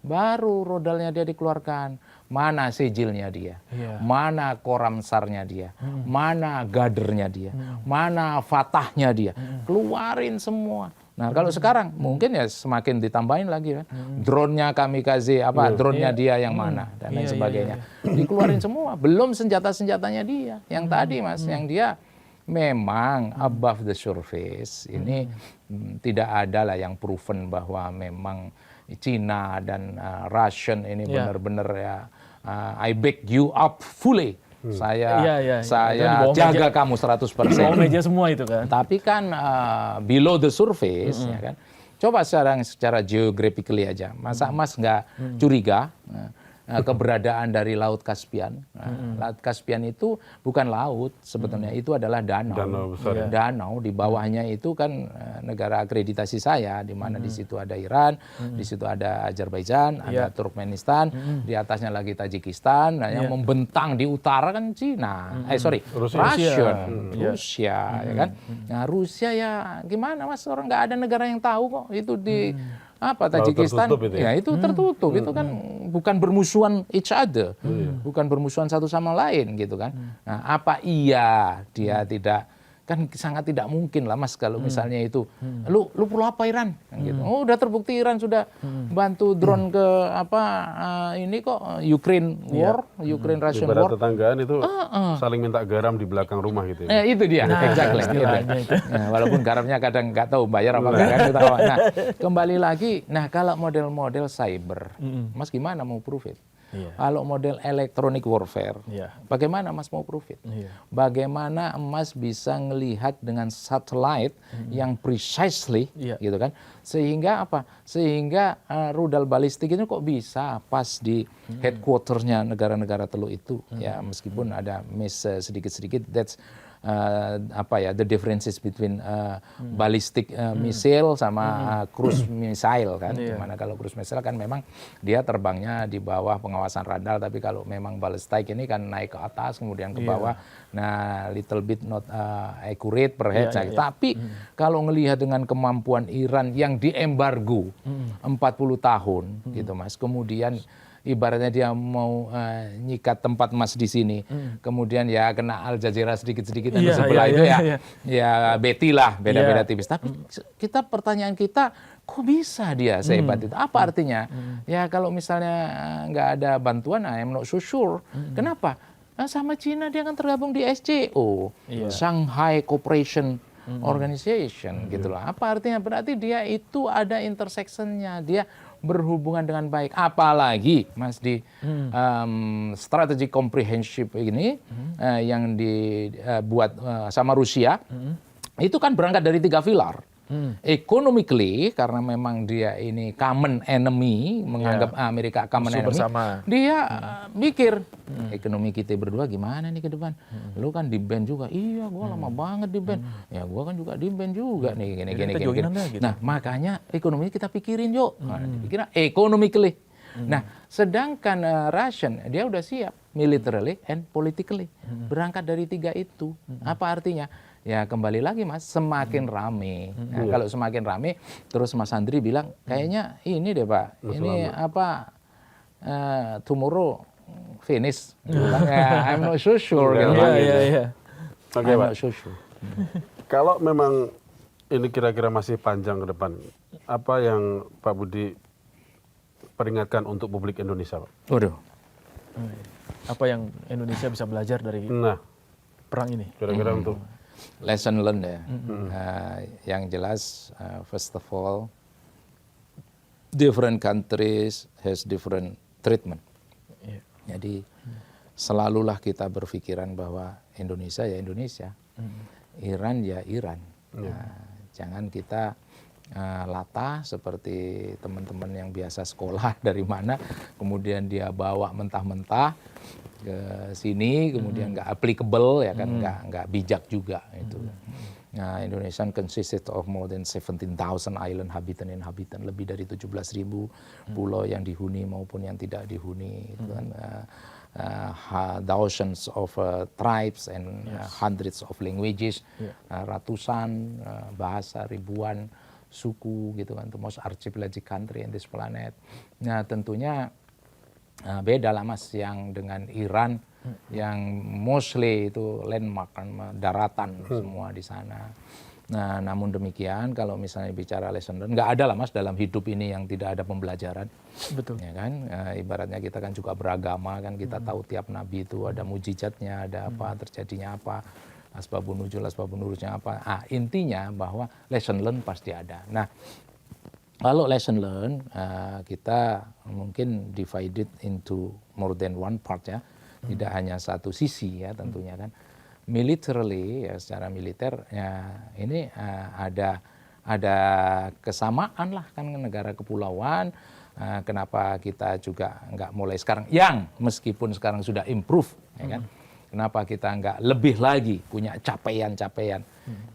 Baru rodalnya dia dikeluarkan. Mana sijilnya dia, mana koramsarnya dia, mana gadernya dia, mana fatahnya dia, keluarin semua. Nah kalau sekarang mungkin ya semakin ditambahin lagi kan, drone-nya kamikaze drone-nya dia yang mana dan lain sebagainya, dikeluarin semua. Belum senjata-senjatanya dia, yang tadi Mas, yang dia memang above the surface ini tidak ada lah yang proven bahwa memang Cina dan Russian ini benar-benar ya I back you up fully. Saya jaga kamu 100%. Bawah meja semua itu kan. Tapi kan below the surface ya kan. Coba secara geographically aja. Masa Mas nggak curiga keberadaan dari Laut Kaspian. Laut Kaspian itu bukan laut sebetulnya, itu adalah danau. Danau besar. Danau di bawahnya itu kan negara akreditasi saya, di mana di situ ada Iran, di situ ada Azerbaijan, ada Turkmenistan, di atasnya lagi Tajikistan, nah yang membentang di utara kan Cina. Rusia, ya kan. Nah, Rusia ya gimana Mas, orang nggak ada negara yang tahu kok itu di Tajikistan itu tertutup, itu kan bukan bermusuhan each other, bukan bermusuhan satu sama lain gitu kan. Nah, apa iya dia tidak, kan sangat tidak mungkin lah Mas kalau misalnya itu lu perlu apa Iran kan gitu. Oh, udah terbukti Iran sudah bantu drone ke ini kok Ukraine war, Ukraine Russian war. Ibarat tetanggaan itu saling minta garam di belakang rumah gitu ya. Itu dia, exactly. Nah, walaupun garamnya kadang nggak tahu bayar apa enggak kan kita. Nah, kembali lagi, nah kalau model-model cyber, Mas gimana mau prove it? Kalau model electronic warfare, bagaimana Mas mau prove it? Bagaimana Mas bisa melihat dengan satelit yang precisely, gitu kan? Sehingga apa? Sehingga rudal balistik ini kok bisa pas di headquartersnya negara-negara teluk itu, ya meskipun ada miss sedikit-sedikit. That's the differences between ballistic missile sama cruise missile kan. Dimana kalau cruise missile kan memang dia terbangnya di bawah pengawasan radar, tapi kalau memang ballistic ini kan naik ke atas kemudian ke bawah. Nah, little bit not accurate perhaps. Tapi kalau ngelihat dengan kemampuan Iran yang diembargo 40 tahun gitu Mas. Kemudian ibaratnya dia mau nyikat tempat Mas di sini, kemudian ya kena Al Jazeera sedikit-sedikit dan sebelah itu ya Betty lah, beda-beda tipis. Tapi pertanyaan kita, kok bisa dia sehebat itu? Apa artinya? Ya kalau misalnya nggak ada bantuan, I'm not so sure. Kenapa? Nah, sama Cina dia kan tergabung di SCO, Shanghai Cooperation Organization gitu loh. Apa artinya? Berarti dia itu ada intersectionnya, dia berhubungan dengan baik. Apalagi Mas di strategic comprehensive ini yang dibuat sama Rusia, itu kan berangkat dari 3 pilar. Economically, karena memang dia ini common enemy, menganggap Amerika common enemy, bersama. Dia mikir ekonomi kita berdua gimana nih ke depan. Lu kan di ban juga, iya gua lama banget di ban, ya gua kan juga di ban juga nih gini. Nah makanya ekonomi kita pikirin yuk, pikirin economically. Nah, sedangkan Russian dia udah siap militarily and politically. Berangkat dari 3 itu. Apa artinya? Ya kembali lagi Mas, semakin rame. Nah, kalau semakin rame, terus Mas Andri bilang, kayaknya ini deh Pak, ini apa, tomorrow finish. I'm not so sure. Gitu. Oke, I'm Pak. not so sure. Kalau memang ini kira-kira masih panjang ke depan, apa yang Pak Budi peringatkan untuk publik Indonesia, Pak? Waduh. Apa yang Indonesia bisa belajar dari perang ini? Kira-kira untuk lesson learned ya. Yang jelas, first of all, different countries has different treatment. Jadi selalulah kita berpikiran bahwa Indonesia ya Indonesia, Iran ya Iran. Jangan kita latah seperti teman-teman yang biasa sekolah dari mana, kemudian dia bawa mentah-mentah ke sini, kemudian nggak applicable ya kan, nggak bijak juga itu. Nah, Indonesia consisted of more than 17,000 island inhabitant, lebih dari 17.000 pulau yang dihuni maupun yang tidak dihuni, gitu kan. Thousands of tribes and hundreds of languages, ratusan bahasa, ribuan suku gitu kan, the most archipelagic country in this planet. Nah tentunya beda lah Mas yang dengan Iran yang mostly itu landmark kan, daratan semua di sana. Nah namun demikian kalau misalnya bicara lesson learned, nggak ada lah Mas dalam hidup ini yang tidak ada pembelajaran. Betul. Ya kan, ibaratnya kita kan juga beragama kan, kita tahu tiap nabi itu ada mujizatnya, ada apa, terjadinya apa, asbabun nuzul, asbabun nurusnya apa. Intinya bahwa lesson learned pasti ada. Nah kalau lesson learned kita mungkin divided into more than one part ya, tidak hanya satu sisi ya tentunya kan. Militarily ya secara militer ya ini ada kesamaan lah kan, negara kepulauan. Kenapa kita juga nggak mulai sekarang yang meskipun sekarang sudah improve ya kan, kenapa kita nggak lebih lagi punya capaian-capaian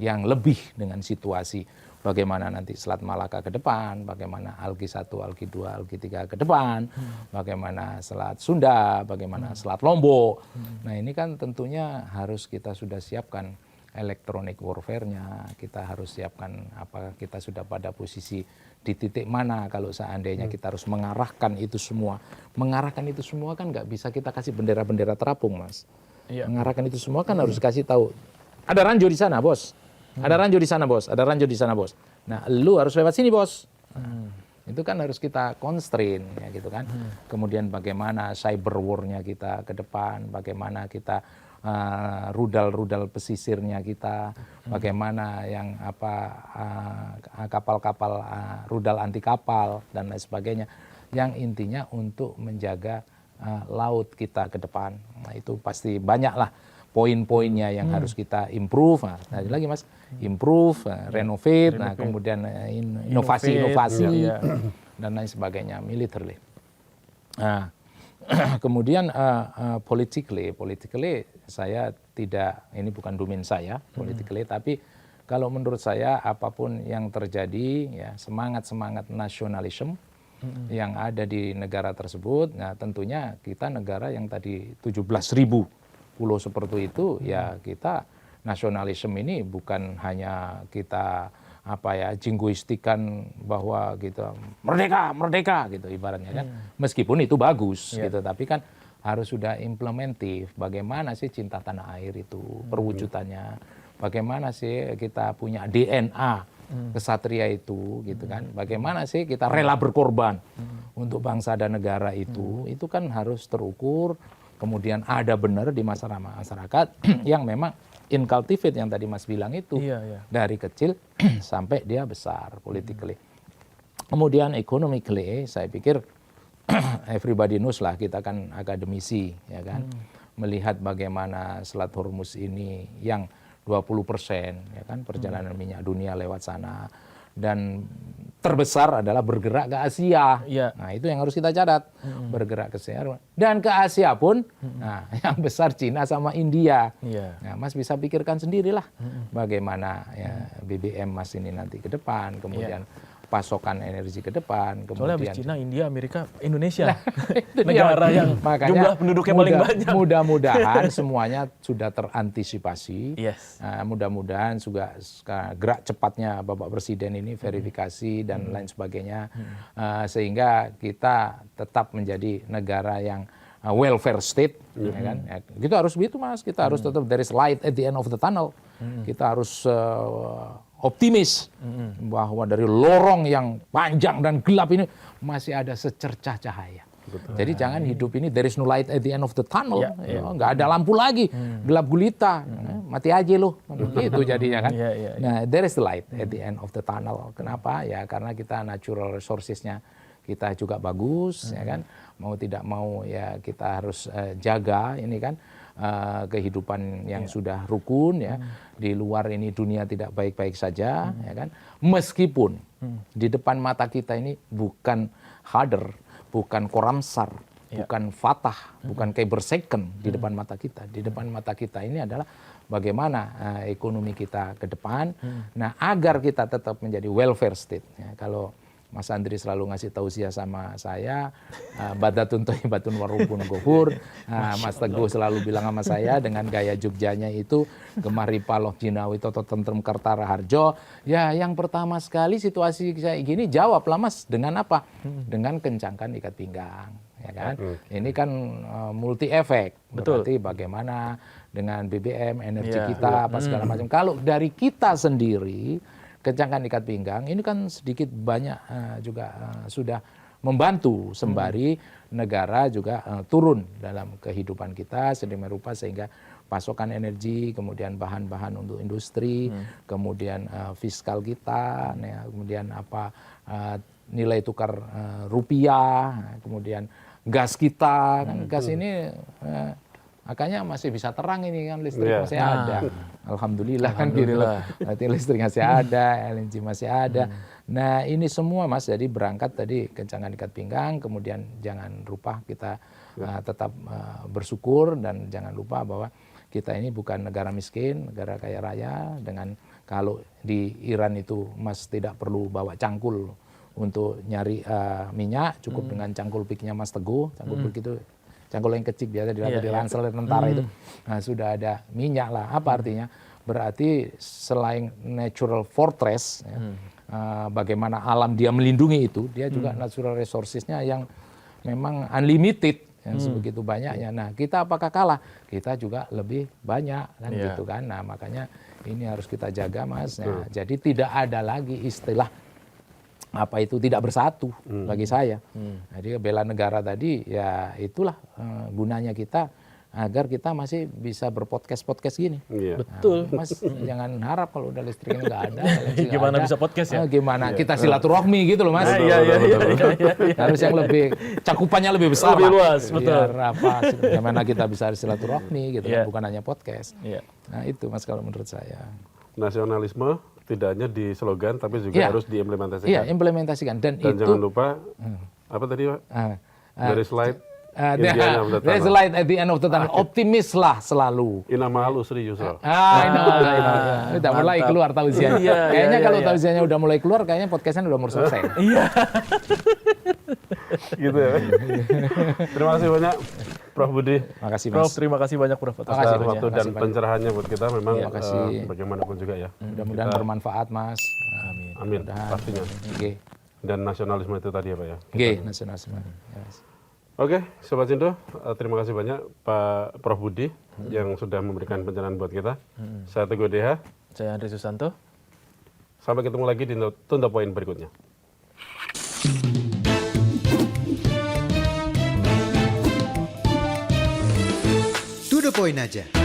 yang lebih dengan situasi bagaimana nanti Selat Malaka ke depan, bagaimana Alki 1, Alki 2, Alki 3 ke depan, bagaimana Selat Sunda, bagaimana Selat Lombok. Nah ini kan tentunya harus kita sudah siapkan electronic warfare-nya, kita harus siapkan apa, kita sudah pada posisi di titik mana kalau seandainya kita harus mengarahkan itu semua. Mengarahkan itu semua kan nggak bisa kita kasih bendera-bendera terapung Mas. Mengarahkan itu semua kan harus kasih tahu, ada ranjau di sana bos. Ada ranjau di sana bos, ada ranjau di sana bos. Nah, lu harus lewat sini bos. Itu kan harus kita constrain ya gitu kan. Kemudian bagaimana cyber war-nya kita ke depan, bagaimana kita rudal-rudal pesisirnya kita, bagaimana yang apa kapal-kapal rudal anti kapal dan lain sebagainya. Yang intinya untuk menjaga laut kita ke depan. Nah, itu pasti banyak lah poin-poinnya yang harus kita improve. Nah, lagi Mas, improve, renovate, nah kemudian inovasi-inovasi dan lain sebagainya militarily. Nah, kemudian politically saya tidak, ini bukan domain saya politically, tapi kalau menurut saya apapun yang terjadi ya semangat nasionalisme yang ada di negara tersebut, nah tentunya kita negara yang tadi 17.000 pulau seperti itu, ya kita nasionalisme ini bukan hanya kita apa ya jingoistikan bahwa kita merdeka gitu ibaratnya kan, meskipun itu bagus gitu, tapi kan harus sudah implementif. Bagaimana sih cinta tanah air itu perwujudannya, bagaimana sih kita punya DNA kesatria itu gitu kan, bagaimana sih kita rela berkorban untuk bangsa dan negara itu kan harus terukur. Kemudian ada benar di masyarakat yang memang incultivate yang tadi Mas bilang itu, dari kecil sampai dia besar politically. Kemudian economically saya pikir everybody knows lah, kita kan akademisi ya kan, melihat bagaimana Selat Hormuz ini yang 20% ya kan perjalanan minyak dunia lewat sana, dan terbesar adalah bergerak ke Asia. Nah itu yang harus kita catat, bergerak ke Asia. Dan ke Asia pun, nah yang besar Cina sama India. Nah Mas bisa pikirkan sendirilah bagaimana ya BBM Mas ini nanti ke depan, kemudian pasokan energi ke depan. Soalnya habis Kemudian Cina, India, Amerika, Indonesia. Negara yang jumlah penduduknya paling banyak. Mudah-mudahan semuanya sudah terantisipasi. Yes. Mudah-mudahan juga gerak cepatnya Bapak Presiden ini verifikasi dan lain sebagainya. Sehingga kita tetap menjadi negara yang welfare state, ya kan? Ya, gitu harus begitu Mas. Kita harus tetap there is light at the end of the tunnel. Kita harus optimis bahwa dari lorong yang panjang dan gelap ini masih ada secercah cahaya. Betul. Jadi jangan hidup ini there is no light at the end of the tunnel. Nggak ada lampu lagi, gelap gulita, mati aja loh. Gitu jadinya kan. Nah, there is the light at the end of the tunnel. Kenapa? Ya karena kita natural resources-nya kita juga bagus, ya kan. Mau tidak mau ya kita harus jaga ini kan. Kehidupan yang sudah rukun ya, di luar ini dunia tidak baik-baik saja, ya kan, meskipun di depan mata kita ini bukan Hadar, bukan Koramsar, bukan Fatah, bukan Kyber Second di depan mata kita. Di depan mata kita ini adalah bagaimana ekonomi kita ke depan. Nah, agar kita tetap menjadi welfare state. Ya, kalau Mas Andri selalu ngasih tausiah sama saya, badatun thayyibatun warubun ghafur. Mas Teguh selalu bilang sama saya dengan gaya Jogjanya itu, gemari paloh jinawi toto tentrem kertara harjo. Ya, yang pertama sekali situasi kayak gini jawablah Mas dengan apa? Dengan kencangkan ikat pinggang, ya kan? Ini kan multi efek. Berarti bagaimana dengan BBM, energi kita, apa segala macam. Kalau dari kita sendiri kencangkan ikat pinggang, ini kan sedikit banyak juga sudah membantu sembari negara juga turun dalam kehidupan kita sedemikian rupa sehingga pasokan energi, kemudian bahan-bahan untuk industri, kemudian fiskal kita, kemudian nilai tukar rupiah, kemudian gas kita, kan gas ini makanya masih bisa terang ini kan, listrik masih ada. Alhamdulillah kan gitu. Berarti listrik masih ada, LNG masih ada. Nah, ini semua Mas, jadi berangkat tadi kencangkan ikat pinggang, kemudian jangan lupa kita tetap bersyukur dan jangan lupa bahwa kita ini bukan negara miskin, negara kaya raya. Dengan kalau di Iran itu Mas tidak perlu bawa cangkul untuk nyari minyak, cukup dengan cangkul piknya Mas Teguh, cangkul pik itu cangkul yang kecil biasa di ransel tentara itu. Nah, sudah ada minyak lah. Apa artinya? Berarti selain natural fortress, ya, bagaimana alam dia melindungi itu, dia juga natural resources-nya yang memang unlimited, yang sebegitu banyaknya. Nah, kita apakah kalah? Kita juga lebih banyak kan gitu kan. Nah, makanya ini harus kita jaga Mas. Nah, jadi tidak ada lagi istilah apa itu tidak bersatu bagi saya. Jadi bela negara tadi ya itulah gunanya kita agar kita masih bisa berpodcast gini. Betul. Mas jangan harap kalau udah listriknya nggak ada. Gimana bisa podcast ya? Gimana kita silaturahmi gitu loh Mas. Iya. Harus yang lebih cakupannya lebih besar. Lebih luas, betul. Biar bagaimana kita bisa silaturahmi gitu, bukan hanya podcast. Nah itu Mas kalau menurut saya. Nasionalisme tidak hanya di slogan tapi juga harus diimplementasikan. Iya, implementasikan dan itu jangan lupa apa tadi Pak? There is light there is light at the end of the tunnel. Optimis lah selalu. Inamalu serius loh. Udah mulai keluar tausiahnya. Kayaknya kalau tausiahnya udah mulai keluar kayaknya podcastnya udah mau selesai. Iya. Gitu ya. Terima kasih banyak Prof Budi. Makasih Mas. Prof, terima kasih banyak Prof atas waktu dan pencerahannya buat kita memang bagaimanapun juga ya. Mudah-mudahan bermanfaat Mas. Amin. Pastinya. Dan nasionalisme itu tadi ya Pak ya. Nasionalisme. Oke, Sobat Sindo, terima kasih banyak Pak Prof Budi yang sudah memberikan pencerahan buat kita. Saya Teguh DH. Saya Andri Susanto. Sampai ketemu lagi di Tunda Poin berikutnya. To the point aja.